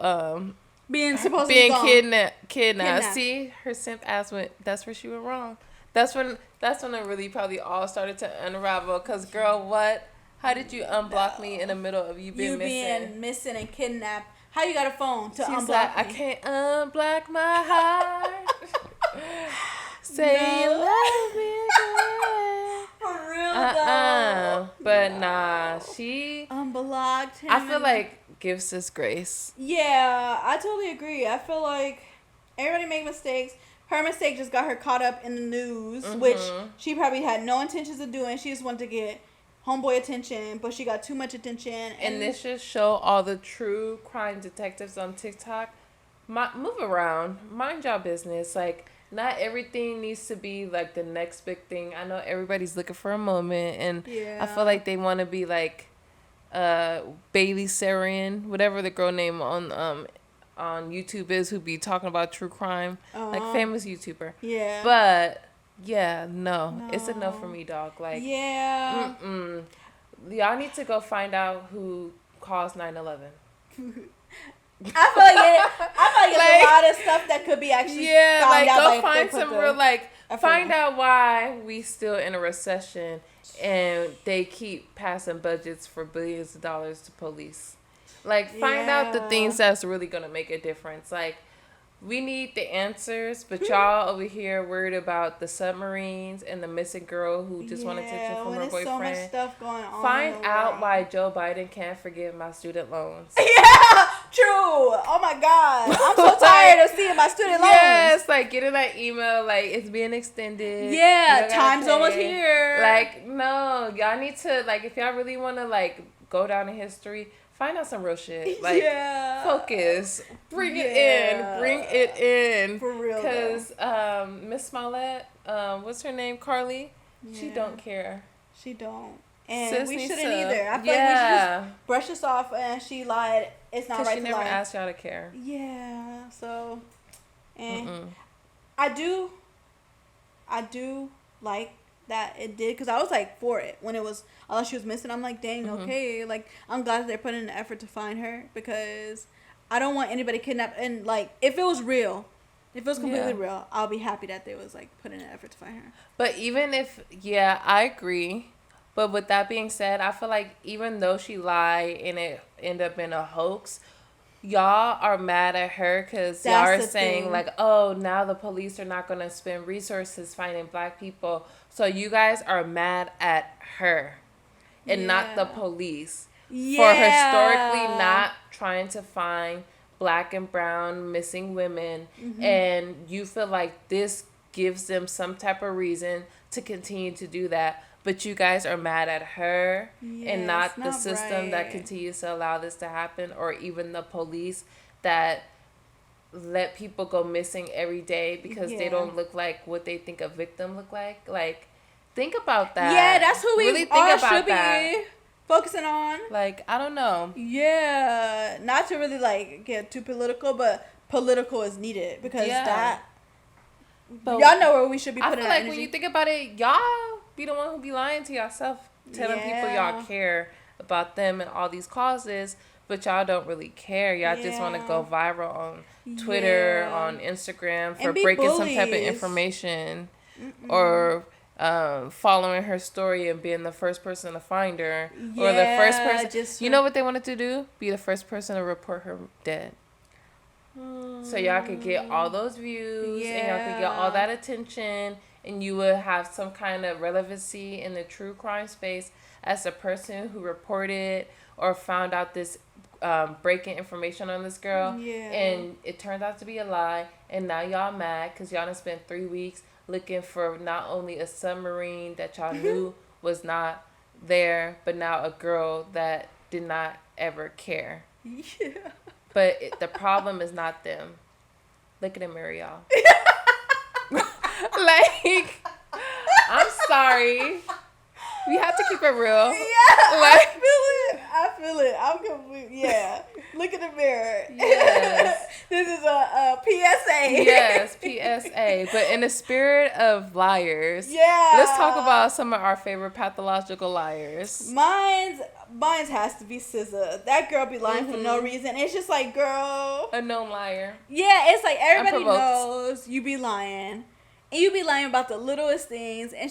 being kidnapped. See, her simp ass went... That's where she went wrong. That's when it really probably all started to unravel. Because, girl, what? How did you unblock me in the middle of you being missing and kidnapped? How you got a phone to unblock like, me? I can't unblock my heart. Say you love me again. For real, though. But nah, she... Unblocked him. I feel like gives us grace. Yeah, I totally agree. I feel like everybody make mistakes. Her mistake just got her caught up in the news, which she probably had no intentions of doing. She just wanted to get homeboy attention, but she got too much attention. And this should show all the true crime detectives on TikTok. Move around. Mind your business. Like, not everything needs to be like the next big thing. I know everybody's looking for a moment, and I feel like they want to be like Bailey Sarian, whatever the girl name on YouTube is, who be talking about true crime, like famous YouTuber. Yeah. But yeah, no, it's enough for me, dog. Like, yeah. Y'all need to go find out who caused 9/11. I feel like there's a lot of stuff that could be actually found out. Go find some real, find out why we still in a recession and they keep passing budgets for billions of dollars to police. Like, find out the things that's really gonna make a difference. Like, we need the answers, but y'all over here worried about the submarines and the missing girl who just wanted attention from her boyfriend. So much stuff going on. Find out why Joe Biden can't forgive my student loans. Yeah, true. Oh my God, I'm so tired of seeing my student loans. Yes, like getting that email, like it's being extended. Yeah, time's almost here. Like, no, y'all need to, like, if y'all really want to, like, go down in history, find out some real shit. Like, focus. Bring it in. Bring it in. For real. Because Miss Smollett, what's her name? CARLEE? Yeah. She don't care. She don't. And sis we shouldn't either. I feel like we should just brush this off and she lied. It's not right to lie. She never asked y'all to care. Yeah. So, and I do like that it did, because I was like for it when it was all she was missing. I'm like, dang, okay, like I'm glad that they're putting in the effort to find her, because I don't want anybody kidnapped. And like if it was real, if it was completely real, I'll be happy that they was like putting in an effort to find her. But even if I agree, but with that being said, I feel like even though she lied and it ended up in a hoax, y'all are mad at her because y'all are saying like, oh, now the police are not going to spend resources finding black people. So you guys are mad at her and not the police for historically not trying to find black and brown missing women. And you feel like this gives them some type of reason to continue to do that. But you guys are mad at her and not the system that continues to allow this to happen, or even the police that let people go missing every day because they don't look like what they think a victim look like. Like, think about that. Yeah, that's who we really should be focusing on. Like, I don't know. Yeah, not to really like get too political, but political is needed because but y'all know where we should be putting our energy. I feel like when you think about it, y'all be the one who be lying to yourself, telling people y'all care about them and all these causes, but y'all don't really care. Y'all just want to go viral on Twitter, on Instagram for breaking some type of information or following her story and being the first person to find her, or the first person. You know what they wanted to do? Be the first person to report her dead. So y'all could get all those views and y'all could get all that attention, and you would have some kind of relevancy in the true crime space as a person who reported or found out this breaking information on this girl. And it turned out to be a lie, and now y'all mad because y'all done spent 3 weeks looking for not only a submarine that y'all knew was not there, but now a girl that did not ever care. But the problem is not them. Look at the mirror, y'all. Like, I'm sorry. We have to keep it real. Yeah, like, I feel it. I'm completely, Look in the mirror. Yes. This is a PSA. Yes, PSA. But in the spirit of liars, let's talk about some of our favorite pathological liars. Mine's has to be SZA. That girl be lying for no reason. It's just like, girl. A known liar. Yeah, it's like everybody knows you be lying. And you be lying about the littlest things. And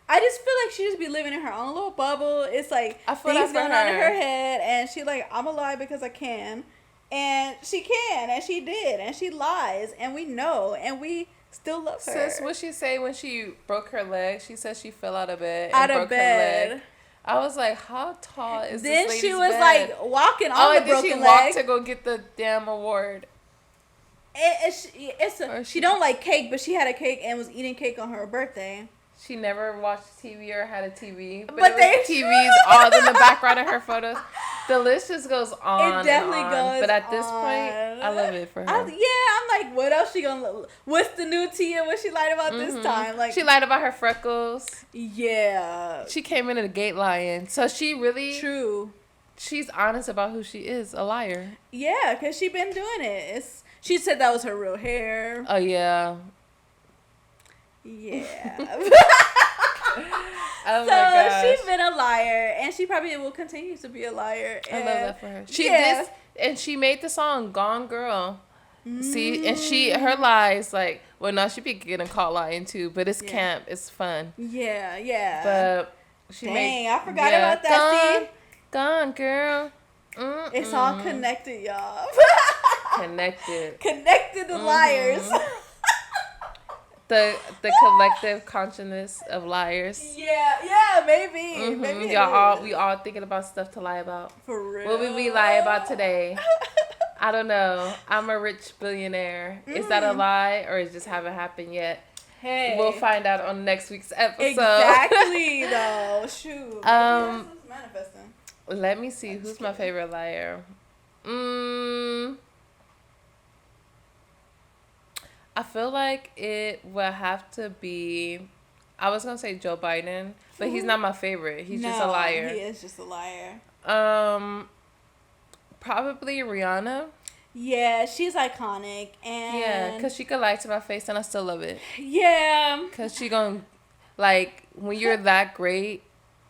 I just feel like she just be living in her own little bubble. It's like things going on in her head. And she like, I'm a lie because I can. And she can. And she did. And she lies. And we know. And we still love her. Sis, what she say when she broke her leg? She said she fell out of bed and broke her leg. I was like, how tall is this lady's bed? Then she was like walking on the broken leg. Did she walk to go get the damn award? She don't like cake, but she had a cake and was eating cake on her birthday. She never watched TV or had a TV. But they TVs all in the background of her photos. The list just goes on. It definitely goes. But at this point, I love it for her. I'm like, what else she gonna? What's the new tea and what she lied about this time? Like, she lied about her freckles. Yeah. She came in at the gate lying. So she really she's honest about who she is, a liar. Yeah, because she been doing it. She said that was her real hair. Oh yeah. Yeah. Oh my gosh. So she's been a liar, and she probably will continue to be a liar. I love that for her. She did, and she made the song "Gone Girl." See, and her lies, like, well, now she be getting caught lying too, but it's camp, it's fun. Yeah. But I forgot about that. Gone girl. It's all connected, y'all. Connected. Connected the liars. The collective consciousness of liars. Yeah, maybe. Maybe We all thinking about stuff to lie about. For real. What would we lie about today? I don't know. I'm a rich billionaire. Is that a lie or it just haven't happened yet? Hey. We'll find out on next week's episode. Exactly, though. Shoot. That's manifesting. Let me see. Who's my favorite liar? I feel like it would have to be. I was gonna say Joe Biden, but he's not my favorite. He's just a liar. He is just a liar. Probably Rihanna. Yeah, she's iconic, and yeah, cause she could lie to my face and I still love it. Yeah, cause she gonna like when you're that great,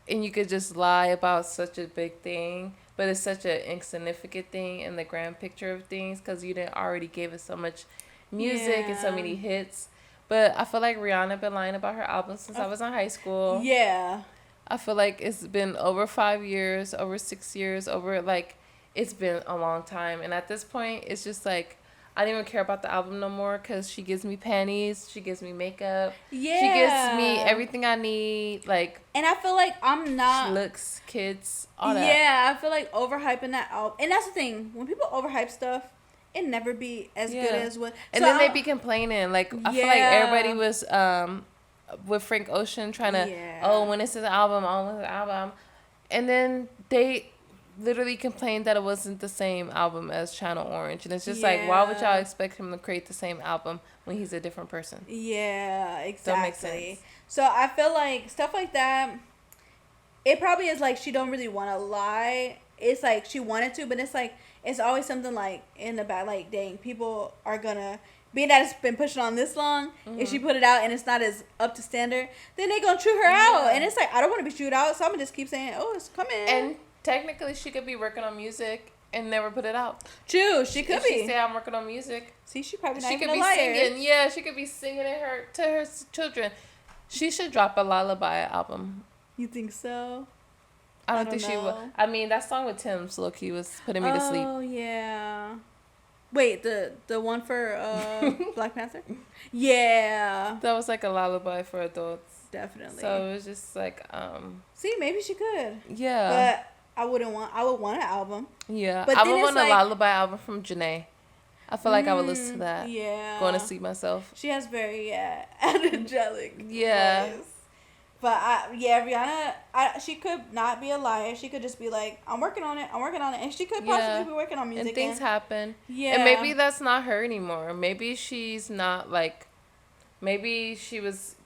and you could just lie about such a big thing, but it's such an insignificant thing in the grand picture of things, cause you didn't already gave us so much music and so many hits. But I feel like Rihanna been lying about her album since I was in high school. Yeah, I feel like it's been over 5 years, over 6 years, over like. It's been a long time. And at this point, it's just like, I don't even care about the album no more because she gives me panties. She gives me makeup. Yeah. She gives me everything I need. Like, and I feel like I'm not. Looks, kids, all that. Yeah, I feel like overhyping that album. And that's the thing. When people overhype stuff, it never be as good as what. And then they be complaining. Like, I feel like everybody was with Frank Ocean trying to, when is his album? Oh, when is his album? And then they literally complained that it wasn't the same album as Channel Orange, and it's just like, why would y'all expect him to create the same album when he's a different person? Yeah, exactly. Don't make sense. So I feel like stuff like that, it probably is like she don't really want to lie. It's like she wanted to, but it's like it's always something like in the back, like, dang, people are gonna, being that it's been pushing on this long, if she put it out and it's not as up to standard, then they gonna chew her out, and it's like, I don't want to be chewed out, so I'm gonna just keep saying, oh, it's coming. And technically, she could be working on music and never put it out. True, she could be. She say I'm working on music. See, she probably not she even could a be liar. singing. Yeah, she could be singing to her children. She should drop a lullaby album. You think so? I don't think she would. I mean, that song with Tim's low-key was putting me to sleep. Oh yeah. Wait, the one for Black Panther? Yeah. That was like a lullaby for adults. Definitely. So it was just like See, maybe she could. Yeah. But I would want an album. Yeah. But I would want a lullaby album from Janae. I feel like I would listen to that. Yeah. Going to sleep myself. She has very angelic voice. But Rihanna, she could not be a liar. She could just be like, I'm working on it, and she could possibly be working on music. And things happen. Yeah. And maybe that's not her anymore. Maybe she's not like, maybe she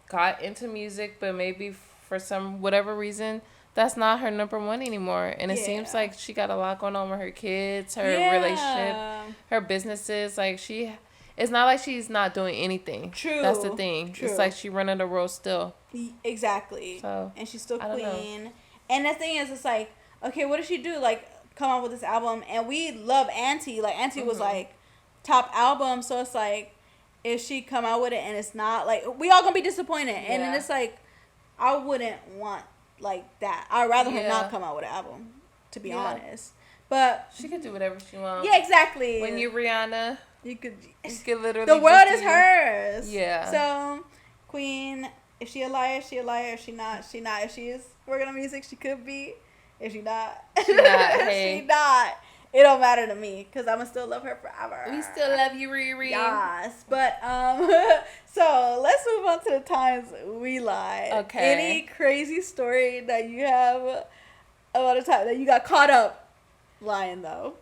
got into music, but maybe for some whatever reason, that's not her number one anymore. And it seems like she got a lot going on with her kids, her relationship, her businesses. Like it's not like she's not doing anything. True. That's the thing. True. It's like she running the world still. Exactly. So, and she's still queen. And the thing is, it's like, okay, what does she do? Like, come out with this album, and we love Auntie. Like, Auntie was like top album, so it's like, if she come out with it and it's not, like, we all gonna be disappointed. Yeah. And then it's like, I wouldn't want like that. I'd rather her not come out with an album, to be honest. But she could do whatever she wants. Yeah, exactly. When you're Rihanna, you could literally. The world is hers. Yeah. So, queen. If she a liar, she a liar. If she not, she not. If she is working on music, she could be. If she not, she not. Hey. She not. It don't matter to me because I'ma still love her forever. We still love you, Riri. Yes, but so let's move on to the times we lied. Okay. Any crazy story that you have about a time that you got caught up lying though?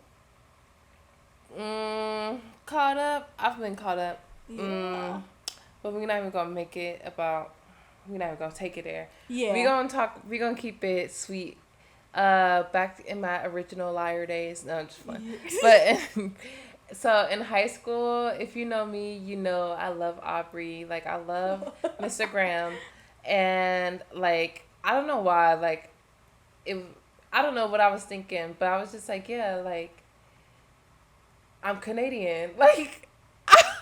Caught up. I've been caught up. Yeah. But we're not even gonna make it about. We're not even gonna take it there. Yeah. We're gonna keep it sweet. Back in my original liar days. No, just fun. But so in high school, if you know me, you know I love Aubrey. Like I love Mr. Graham, and like I don't know why. Like I don't know what I was thinking, but I was just like, yeah, like I'm Canadian. Like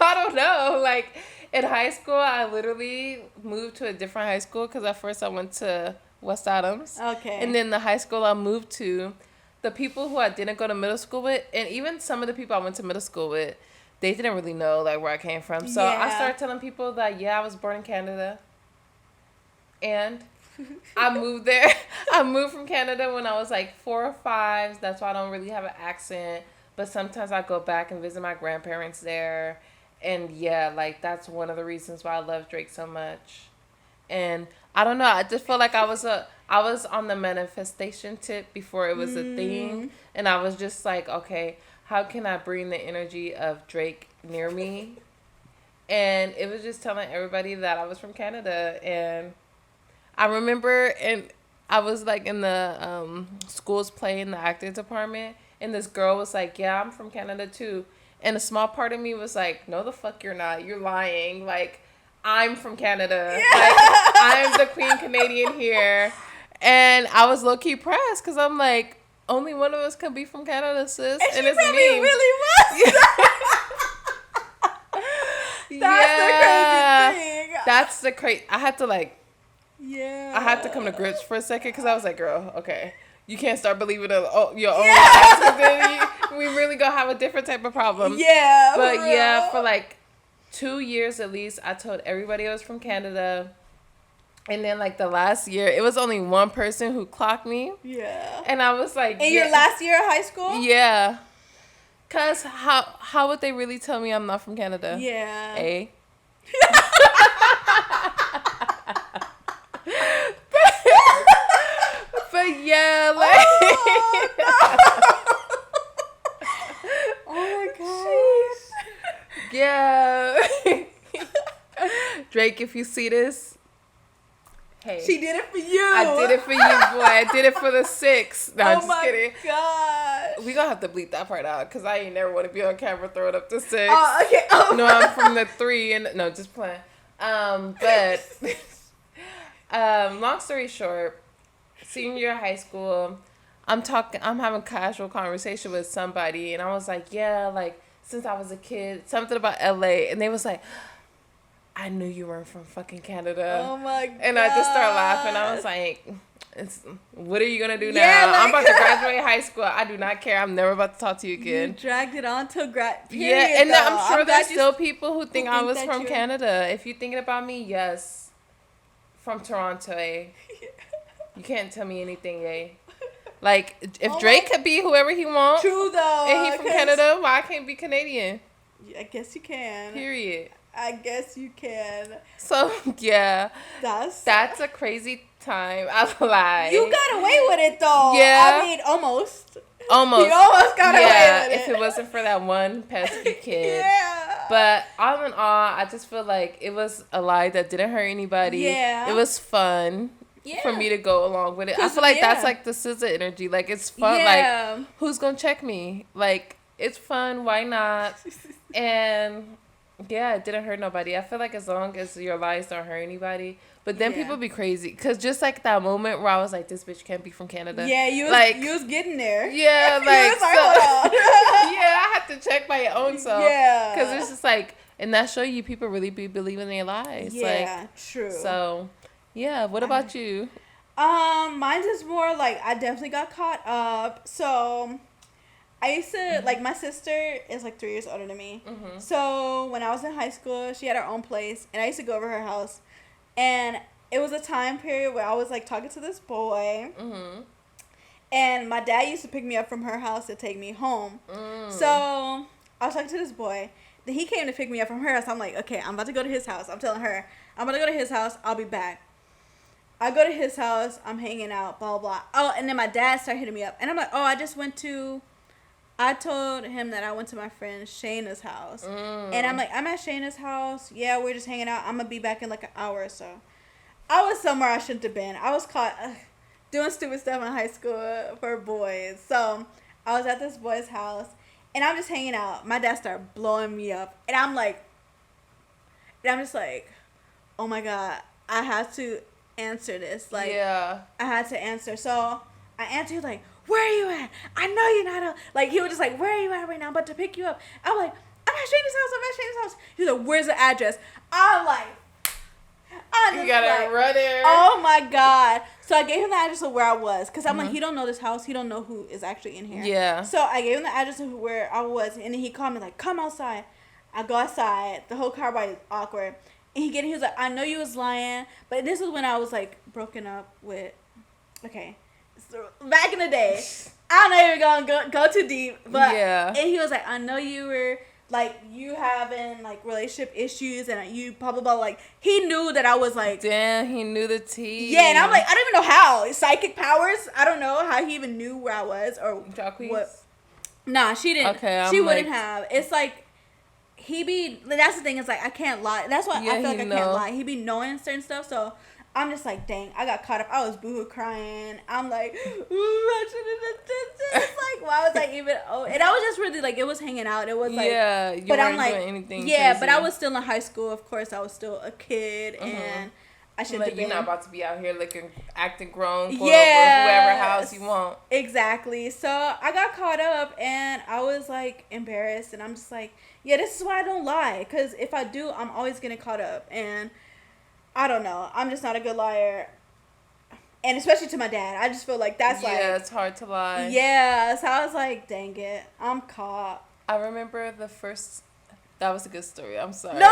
I don't know. Like in high school, I literally moved to a different high school because at first I went to West Adams. Okay. And then the high school I moved to, the people who I didn't go to middle school with, and even some of the people I went to middle school with, they didn't really know like where I came from. So I started telling people that I was born in Canada, and I moved there. I moved from Canada when I was like 4 or 5. That's why I don't really have an accent. But sometimes I go back and visit my grandparents there. And yeah, like that's one of the reasons why I love Drake so much. And I don't know, I just feel like I was on the manifestation tip before it was a thing. And I was just like, okay, how can I bring the energy of Drake near me? And it was just telling everybody that I was from Canada. And I remember, and I was like in the school's play in the acting department, and this girl was like, yeah, I'm from Canada too. And a small part of me was like, no, the fuck you're not. You're lying. Like, I'm from Canada. Yeah. Like, I'm the queen Canadian here. And I was low-key pressed because I'm like, only one of us can be from Canada, sis. And it's me. Really was. That's the crazy thing. That's the crazy. I had to like, yeah. I had to come to grips for a second because I was like, girl, okay. You can't start believing in your own lies, because then we really gonna have a different type of problem. Yeah. But yeah, for like 2 years at least, I told everybody I was from Canada. And then like the last year, it was only one person who clocked me. Yeah. And I was like, in your last year of high school? Yeah. Cause how would they really tell me I'm not from Canada? Yeah. Eh? But yeah, like. Oh my gosh. Yeah. Drake, if you see this, hey. She did it for you. I did it for you, boy. I did it for the 6. No, I'm just kidding. Oh my gosh. We gonna have to bleep that part out because I ain't never want to be on camera throwing up the 6. Okay. Oh. No, I'm from the 3 and no, just playing. But long story short, senior year of high school, I'm having casual conversation with somebody, and I was like, yeah, like since I was a kid, something about LA, and they was like, I knew you weren't from fucking Canada. Oh my god. And I just started laughing. I was like, what are you gonna do now? Yeah, like, I'm about to graduate high school. I do not care. I'm never about to talk to you again. You dragged it on till period. Yeah, and I'm sure there's still people who think I was from Canada. If you're thinking about me, yes. From Toronto, eh? You can't tell me anything, eh? Like, if Drake could be whoever he wants. True, though. And he from Canada, why can't he be Canadian? I guess you can. Period. I guess you can. So, yeah. That's a crazy time. I lied. You got away with it, though. Yeah. I mean, almost. Almost. You almost got away with it. If it wasn't for that one pesky kid. Yeah. But all in all, I just feel like it was a lie that didn't hurt anybody. Yeah. It was fun. Yeah. For me to go along with it. I feel like that's like the SZA energy. Like, it's fun. Yeah. Like, who's going to check me? Like, it's fun. Why not? And, yeah, it didn't hurt nobody. I feel like as long as your lies don't hurt anybody. But then people be crazy. Because just like that moment where I was like, this bitch can't be from Canada. Yeah, you was getting there. Yeah, like, hold on. Yeah, I have to check my own self. Yeah. Because it's just like, and that show you people really be believing their lies. Yeah, like, true. So... yeah, what about you? Mine's is more like I definitely got caught up. So I used to like my sister is like 3 years older than me. Mm-hmm. So when I was in high school, she had her own place, and I used to go over her house, and it was a time period where I was like talking to this boy, and my dad used to pick me up from her house to take me home. So I was talking to this boy. Then he came to pick me up from her house. I'm like, okay, I'm about to go to his house. I'm telling her, I'm about to go to his house. I'll be back. I go to his house. I'm hanging out, blah, blah. Oh, and then my dad started hitting me up. And I'm like, I told him that I went to my friend Shayna's house. And I'm like, I'm at Shayna's house. Yeah, we're just hanging out. I'm going to be back in like an hour or so. I was somewhere I shouldn't have been. I was caught doing stupid stuff in high school for boys. So I was at this boy's house. And I'm just hanging out. My dad started blowing me up. And I'm just like, oh my God, I have to answer this. Like, yeah. I had to answer. So I answered, like, where are you at? I know you're not. Like, he was just like, where are you at right now? I'm about to pick you up. I'm like, I'm at Shayna's house. He's like, where's the address? I'm like, you gotta run it. Oh my God. So I gave him the address of where I was, because I'm like, he don't know this house. He don't know who is actually in here. Yeah. So I gave him the address of where I was, and then he called me like, come outside. I go outside. The whole car ride is awkward. And he was like, I know you was lying, but this was when I was like broken up with, okay, so back in the day. I'm not even gonna go too deep, but yeah. And he was like, I know you were like, you having like relationship issues, and you blah blah blah. Like, he knew that I was like, damn, he knew the tea. Yeah, and I'm like, I don't even know how. Psychic powers. I don't know how he even knew where I was or Jacquees? What. Nah, she didn't. Okay, she wouldn't have. It's like that's the thing. It's like I can't lie. That's why I feel like I can't lie. He be knowing certain stuff, so. I'm just like, dang, I got caught up. I was boohoo crying. I'm like, ooh, I should have done this. Like, why was I even? Oh, and I was just really like, it was hanging out. It was like, yeah, you but weren't I'm like, doing anything. Yeah, crazy. but I was still in high school. Of course, I was still a kid, and I should have been. You're not about to be out here acting grown, over yeah, whoever house you want. Exactly. So I got caught up, and I was like embarrassed, and I'm just like, yeah, this is why I don't lie, because if I do, I'm always getting caught up, and. I don't know. I'm just not a good liar. And especially to my dad. I just feel like that's like... Yeah, it's hard to lie. Yeah. So I was like, dang it. I'm caught. I remember the first... That was a good story. I'm sorry. No.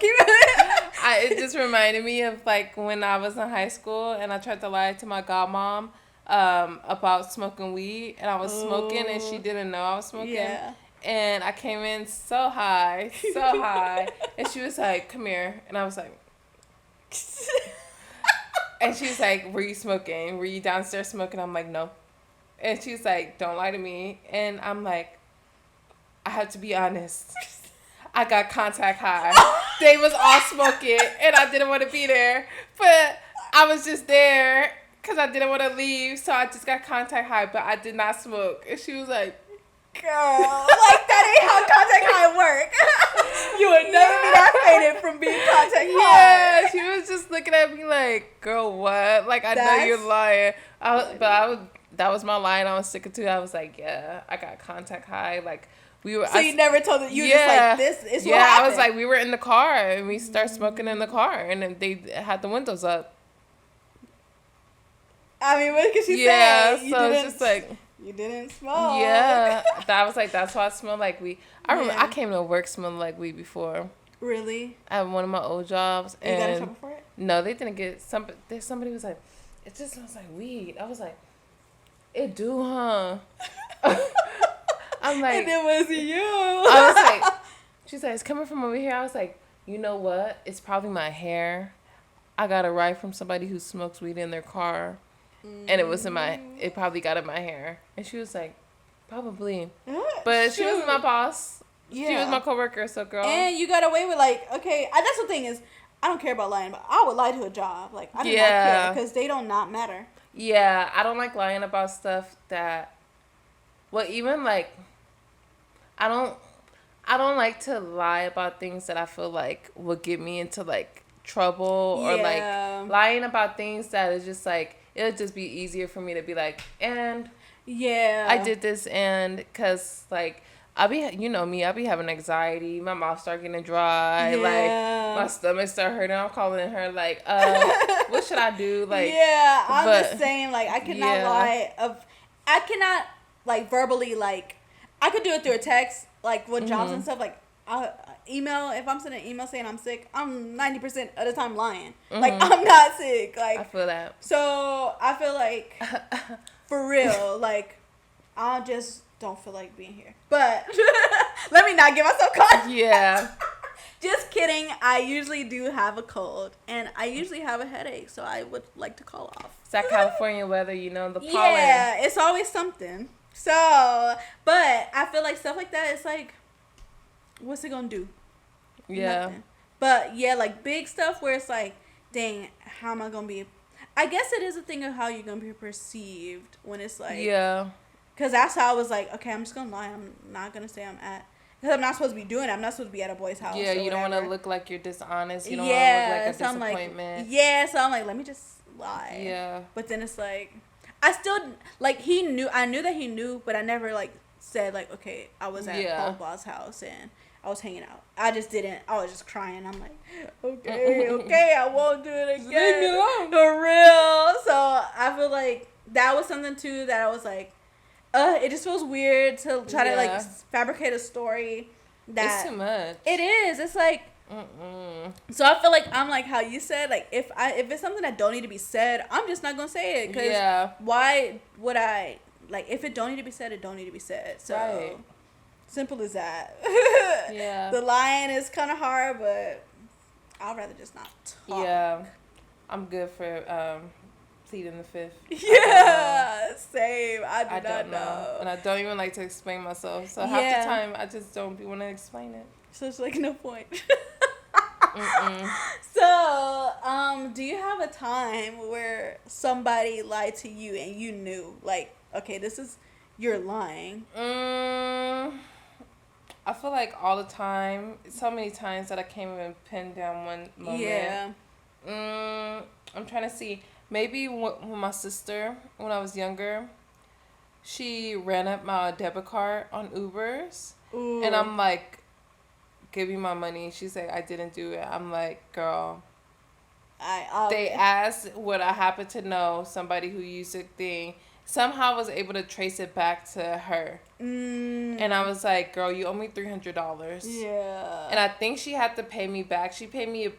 Keep it. It just reminded me of like when I was in high school and I tried to lie to my godmom about smoking weed. And I was smoking and she didn't know I was smoking. Yeah. And I came in so high. And she was like, come here. And I was like... And she's like, were you smoking? Were you downstairs smoking? I'm like, no. And she's like, don't lie to me. And I'm like, I have to be honest. I got contact high. They was all smoking, and I didn't want to be there. But I was just there because I didn't want to leave, so I just got contact high, but I did not smoke. And she was like, girl, like that ain't how contact high work. You would never be that faded from being contact high. Yeah, she was just looking at me like, girl, what? Like, I know you're lying. That was my line I was sticking to. I was like, yeah, I got contact high. Like, we were. So you never told them, you were just like, this is what happened. Yeah, I was like, we were in the car, and we started smoking in the car, and then they had the windows up. I mean, what could she say? Yeah, so it's just like... You didn't smoke. Yeah, I was like, that's why I smell like weed. I remember I came to work smelling like weed before. Really? At one of my old jobs. And you got in trouble for it? No, they didn't get somebody was like, it just smells like weed. I was like, it do, huh? I'm like, and it was you. I was like, she's like, it's coming from over here. I was like, you know what? It's probably my hair. I got a ride from somebody who smokes weed in their car. And it was it probably got in my hair. And she was like, probably. But she was my boss. Yeah. She was my coworker, so girl. And you got away with like, okay, that's the thing is, I don't care about lying, but I would lie to a job. Like, I do not care because they don't not matter. Yeah, I don't like lying about stuff that, well, even like, I don't like to lie about things that I feel like will get me into like trouble or like lying about things that is just like, it'll just be easier for me to be like, and I did this, and because like I be, you know me, I be having anxiety. My mouth start getting dry, like my stomach start hurting. I'm calling her like, what should I do? Like, I'm the same. Like I cannot lie. I cannot like verbally like. I could do it through a text, like with jobs and stuff. Like email. If I'm sending an email saying I'm sick, I'm 90% of the time lying. Like I'm not sick. Like I feel that. So I feel like for real, like I just don't feel like being here. But let me not get myself caught. Yeah. Just kidding. I usually do have a cold, and I usually have a headache, so I would like to call off. It's that California weather, you know, the pollen. Yeah, it's always something. So, but I feel like stuff like that, it's like, what's it gonna do? Yeah. Nothing. But yeah, like big stuff where it's like, dang, how am I gonna be? I guess it is a thing of how you're gonna be perceived when it's like, because that's how I was like, okay, I'm just gonna lie. I'm not gonna say I'm at, because I'm not supposed to be doing it. I'm not supposed to be at a boy's house. Yeah, you don't want to look like you're dishonest. You don't want to look like a disappointment. So I'm like, let me just lie. Yeah. But then it's like, I still, like, I knew that he knew, but I never, like, said, like, okay, I was at Bob's house and I was hanging out. I just didn't. I was just crying. I'm like, okay, I won't do it again. Leave me alone. For real. So feel like that was something too that I was like, it just feels weird to try to like fabricate a story that it's too much. It is. It's like. Mm-mm. So I feel like I'm like how you said, like if it's something that don't need to be said, I'm just not gonna say it, because why would I, like, if it don't need to be said, it don't need to be said. So simple as that. Yeah. The lying is kind of hard, but I'd rather just not talk. Yeah, I'm good for pleading the fifth. Yeah, same. I do not know. And I don't even like to explain myself. So half the time I just don't want to explain it. So it's like no point. So, do you have a time where somebody lied to you and you knew, like, okay, you're lying? I feel like all the time, so many times that I can't even pin down one moment. Yeah. I'm trying to see. Maybe with my sister, when I was younger, she ran up my debit card on Ubers. Ooh. And I'm like, give me my money. She's like, I didn't do it. I'm like, girl. They asked what I happen to know, somebody who used a thing. Somehow I was able to trace it back to her. And I was like, girl, you owe me $300. Yeah. And I think she had to pay me back. She paid me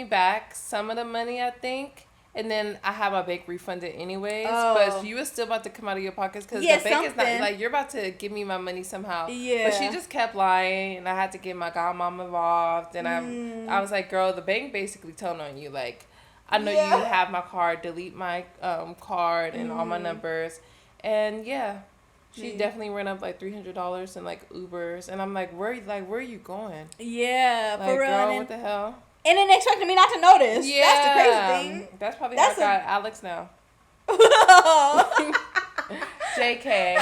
back some of the money, I think. And then I had my bank refunded anyways. Oh. But you was still about to come out of your pockets because the bank is not, like, you're about to give me my money somehow. Yeah. But she just kept lying, and I had to get my godmom involved. And I was like, girl, the bank basically told on you. Like, I know you have my card. Delete my card and all my numbers. And, she definitely ran up, like, $300 in, like, Ubers. And I'm like, where are you going? Yeah, like, for real. Girl, what the hell? And then expecting me not to notice. Yeah. That's the crazy thing. That's probably how I got Alex now. JK.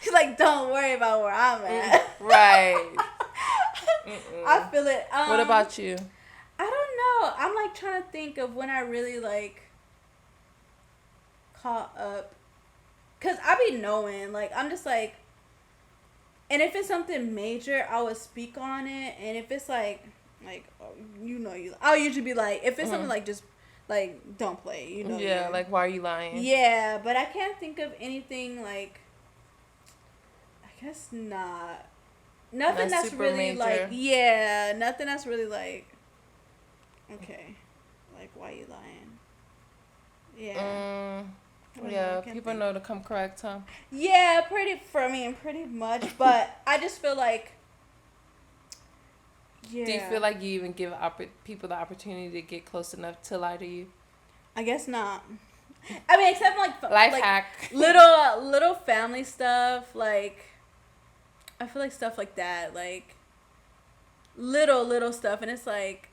She's like, don't worry about where I'm at. Right. I feel it. What about you? I don't know. I'm like trying to think of when I really like caught up. Because I be knowing. Like, I'm just like. And if it's something major, I would speak on it. And if it's like, I'll usually be like, if it's something like just, like, don't play, Yeah, like, why are you lying? Yeah, but I can't think of anything, like, I guess not. Nothing that's really, major. Like, nothing that's really, like, okay, like, why are you lying? Yeah. People know to come correct, huh? Yeah, pretty much, but I just feel like, yeah. Do you feel like you even give people the opportunity to get close enough to lie to you? I guess not. I mean, except like life hack, little family stuff. Like, I feel like stuff like that, like little stuff, and it's like,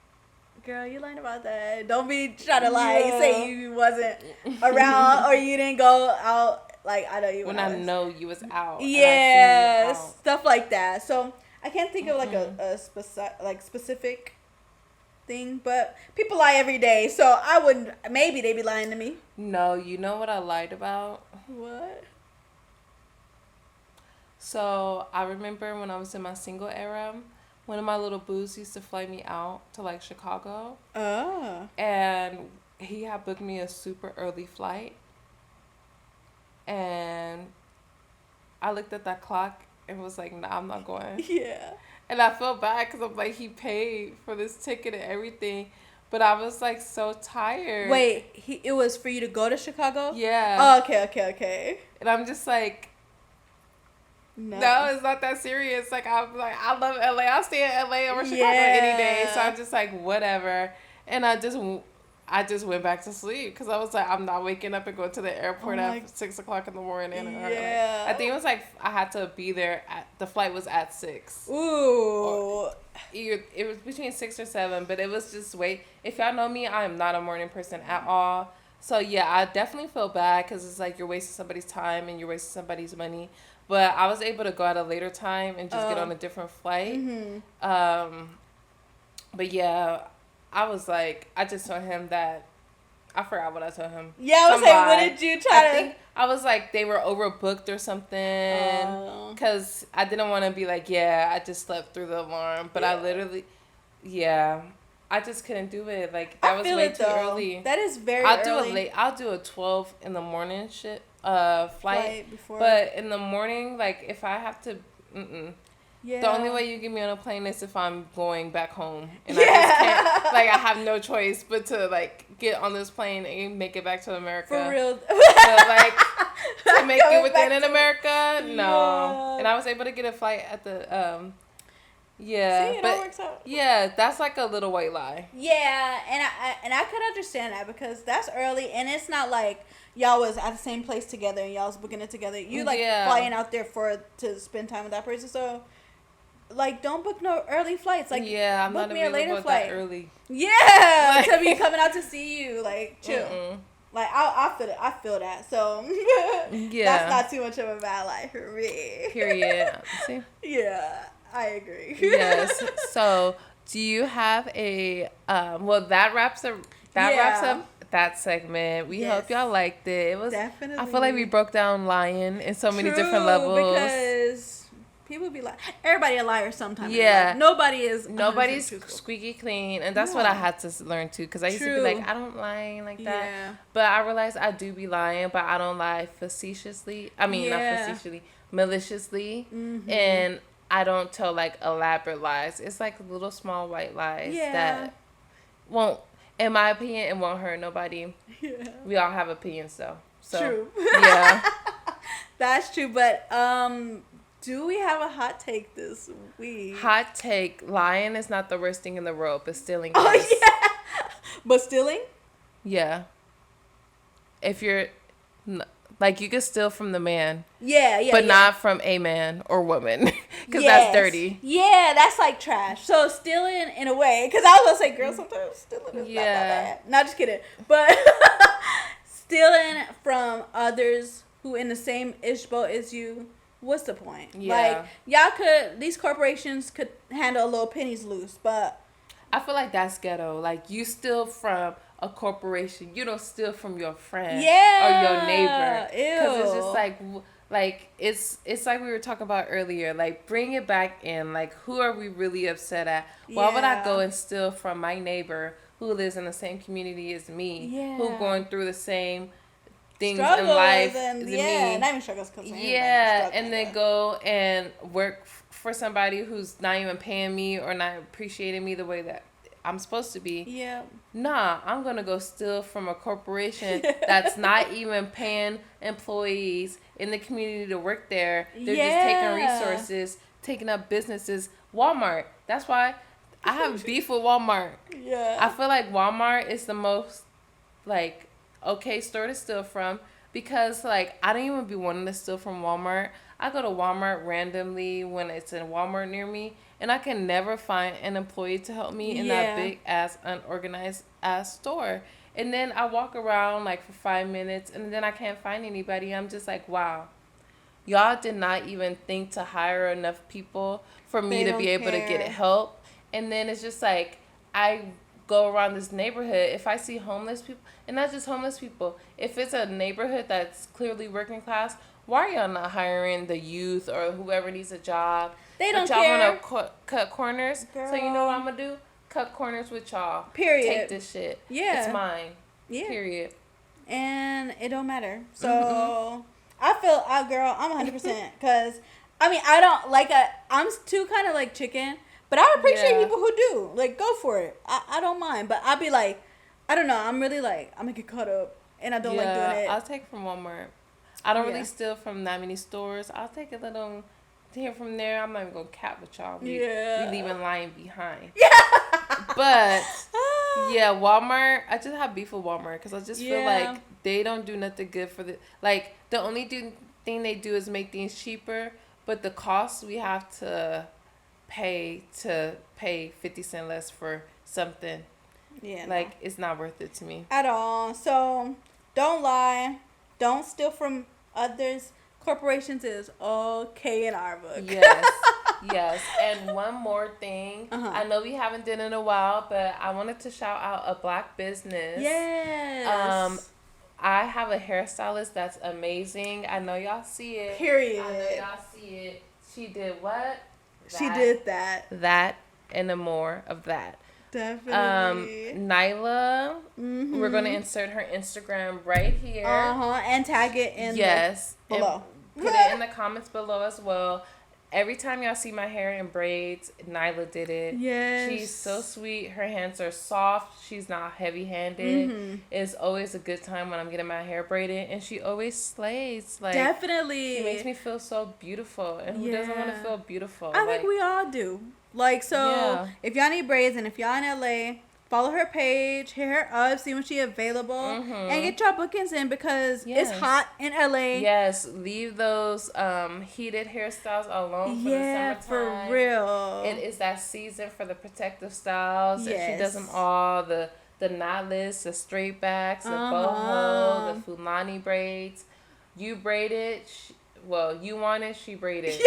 girl, you lying about that. Don't be trying to lie. You say you wasn't around or you didn't go out. Like, I know you. When I know you was out. Yeah, stuff like that. So. I can't think of like a specific thing, but people lie every day, so I wouldn't. Maybe they be lying to me. No, you know what I lied about? What? So I remember when I was in my single era, one of my little boos used to fly me out to like Chicago. Oh. And he had booked me a super early flight, and I looked at that clock. It was like, nah, I'm not going. Yeah. And I felt bad because I'm like, he paid for this ticket and everything. But I was like so tired. Wait, it was for you to go to Chicago? Yeah. Oh, okay. And I'm just like, no, it's not that serious. Like, I'm like, I love LA. I'll stay in LA over Chicago any day. So I'm just like, whatever. And I just went back to sleep because I was like, I'm not waking up and going to the airport at 6 o'clock in the morning. Yeah. I think it was like I had to be there. The flight was at 6. Ooh. It was between 6 or 7, but it was just wait. If y'all know me, I am not a morning person at all. So yeah, I definitely feel bad because it's like you're wasting somebody's time and you're wasting somebody's money. But I was able to go at a later time and just get on a different flight. Mm-hmm. But yeah. I was like, I just told him that, I forgot what I told him. Yeah, I was like, what did you I was like, they were overbooked or something. Because I didn't want to be like, I just slept through the alarm. But I literally, I just couldn't do it. Like, that was way too early. That is very early. I'll do a 12 in the morning flight before. But in the morning, like, if I have to, yeah. The only way you get me on a plane is if I'm going back home. And I just can't, like, I have no choice but to, like, get on this plane and make it back to America. For real. But, like, to make it within America, no. Yeah. And I was able to get a flight at the, yeah. See, it all works out. Yeah, that's like a little white lie. Yeah, and I could understand that because that's early, and it's not like y'all was at the same place together and y'all was booking it together. You, like, flying out there to spend time with that person, so... Like, don't book no early flights. Like, yeah, I'm book not me a later flight. That early. Yeah, like, to be coming out to see you. Like, chill. Like, I feel it. I feel that. So, yeah, that's not too much of a bad lie for me. Period. See? Yeah, I agree. Yes. So, do you have a well, that wraps up that segment. We hope y'all liked it. It was definitely. I feel like we broke down lying in so many different levels because. People be like, everybody a liar sometimes. Yeah. Like, nobody's squeaky clean. And that's what I had to learn too. Because I used to be like, I don't lie like that. Yeah. But I realized I do be lying, but I don't lie facetiously. I mean, not facetiously, maliciously. Mm-hmm. And I don't tell, like, elaborate lies. It's like little small white lies that won't, in my opinion, it won't hurt nobody. Yeah. We all have opinions though. So, true. Yeah. That's true. But, do we have a hot take this week? Hot take. Lying is not the worst thing in the world, but stealing is. Oh, yeah. But stealing? Yeah. If you're... Like, you can steal from the man. Yeah. But not from a man or woman. Because that's dirty. Yeah, that's like trash. So stealing in a way... Because I was going to say, girl, sometimes stealing is not that bad. Not just kidding. But stealing from others who in the same ish boat as you... What's the point? Yeah. Like, these corporations could handle a little pennies loose, but... I feel like that's ghetto. Like, you steal from a corporation. You don't steal from your friend or your neighbor. Because it's just it's like we were talking about earlier. Like, bring it back in. Like, who are we really upset at? Why would I go and steal from my neighbor who lives in the same community as me? Yeah. Who going through the same... things struggles in life and not even struggles and then go and work for somebody who's not even paying me or not appreciating me the way that I'm supposed to be. I'm gonna go steal from a corporation that's not even paying employees in the community to work there. They're just taking resources, taking up businesses. Walmart, that's why I have beef with Walmart. I feel like Walmart is the most like okay store to steal from because, like, I don't even be wanting to steal from Walmart. I go to Walmart randomly when it's in Walmart near me, and I can never find an employee to help me in that big-ass, unorganized-ass store. And then I walk around, like, for 5 minutes, and then I can't find anybody. I'm just like, wow. Y'all did not even think to hire enough people for me to be able to get help. And then it's just like, I go around this neighborhood, if I see homeless people, and not just homeless people, if it's a neighborhood that's clearly working class, why are y'all not hiring the youth or whoever needs a job? They don't care. Y'all want to cut corners? Girl. So you know what I'm going to do? Cut corners with y'all. Period. Take this shit. Yeah. It's mine. Yeah. Period. And it don't matter. So I feel, girl, I'm 100%. Because, I mean, I don't, like, I'm too kind of like chicken. But I appreciate people who do. Like, go for it. I don't mind. But I'll be like, I don't know. I'm really like, I'm going to get caught up. And I don't like doing it. I'll take from Walmart. I don't really steal from that many stores. I'll take a little here from there. I'm not even going to cap with y'all. We leaving lying behind. Yeah. But, Walmart. I just have beef with Walmart. Because I just feel like they don't do nothing good for the... Like, the only thing they do is make things cheaper. But the cost we have to... pay 50 cents less for something. It's not worth it to me at all. So don't lie, don't steal from others. Corporations is okay in our book. Yes. And one more thing, I know we haven't done it in a while, but I wanted to shout out a Black business. I have a hairstylist that's amazing. I know y'all see it. Period. I know y'all see it. She did what? She did that. That and more of that. Definitely. Nyla, we're going to insert her Instagram right here. And tag it in below. Put it in the comments below as well. Every time y'all see my hair in braids, Nyla did it. Yes. She's so sweet. Her hands are soft. She's not heavy-handed. It's always a good time when I'm getting my hair braided. And she always slays. Like, definitely. She makes me feel so beautiful. And who doesn't want to feel beautiful? I think we all do. Like, so, if y'all need braids and if y'all in LA, follow her page, hit her up, see when she's available, and get y'all bookings in because it's hot in LA. Yes, leave those heated hairstyles alone for the summertime. For real. It is that season for the protective styles. Yes. And she does them all, the knotless, the straight backs, the boho, the Fulani braids. You braid it, you want it, she braided.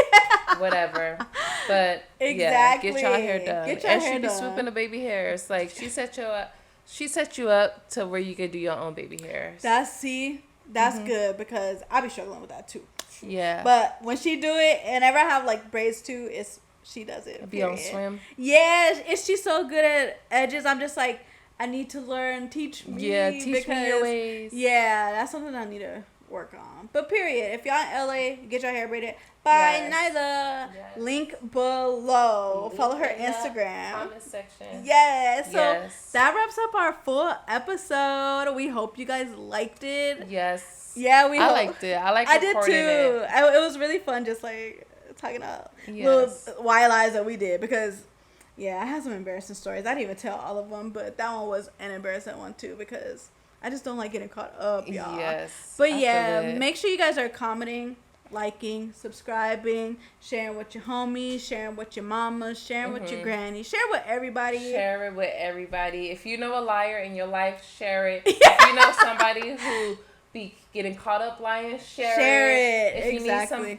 Whatever. But exactly. Get y'all hair done. And she be swooping the baby hairs. Like she set you up to where you could do your own baby hairs. That's good because I be struggling with that too. Yeah. But when she do it, and ever I have like braids too, she does it. Be on swim. Yeah, she's so good at edges. I'm just like, I need to learn. Teach me. Yeah, teach me your ways. Yeah, that's something I need to work on. But period. If y'all in LA, get your hair braided by Nyla. Yes. Link below. Follow her Instagram. Comment section. Yes. So that wraps up our full episode. We hope you guys liked it. Yes. Yeah, I liked it. I did too. It was really fun just like talking about little wild lies that we did because I had some embarrassing stories. I didn't even tell all of them, but that one was an embarrassing one too because I just don't like getting caught up, y'all. Yes. But make sure you guys are commenting, liking, subscribing, sharing with your homies, sharing with your mamas, sharing with your granny, share with everybody. Share it with everybody. If you know a liar in your life, share it. If you know somebody who be getting caught up lying, share it. If you need some,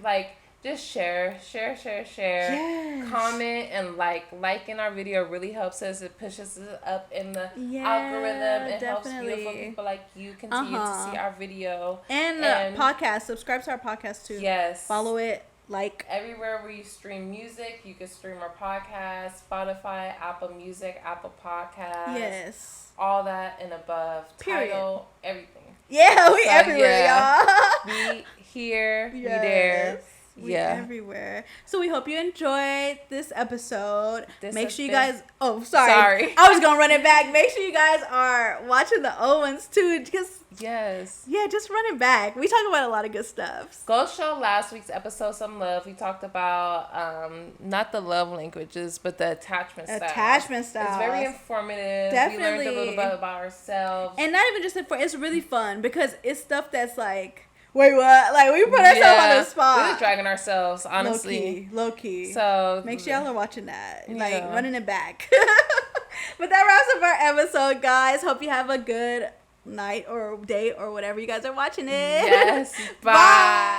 just share. Yes. Comment and liking our video really helps us. It pushes us up in the algorithm. It helps beautiful people like you continue to see our video. And podcast. Subscribe to our podcast too. Yes. Follow it. Everywhere where you stream music, you can stream our podcast, Spotify, Apple Music, Apple Podcasts. Yes. All that and above. Period. Tidal, everything. Yeah, we everywhere, y'all. We here, we there. We everywhere. So we hope you enjoyed this episode. Make sure you guys... Oh, sorry. I was going to run it back. Make sure you guys are watching the old ones too. Because just run it back. We talk about a lot of good stuff. Go show last week's episode some love. We talked about not the love languages, but the attachment styles. It's very informative. Definitely. We learned a little bit about ourselves. And not even just it's really fun because it's stuff that's like... Wait, what? Like, we put ourselves on the spot. We're just dragging ourselves, honestly. Low key. So, make sure y'all are watching that. Running it back. But that wraps up our episode, guys. Hope you have a good night or day or whatever you guys are watching it. Yes. Bye.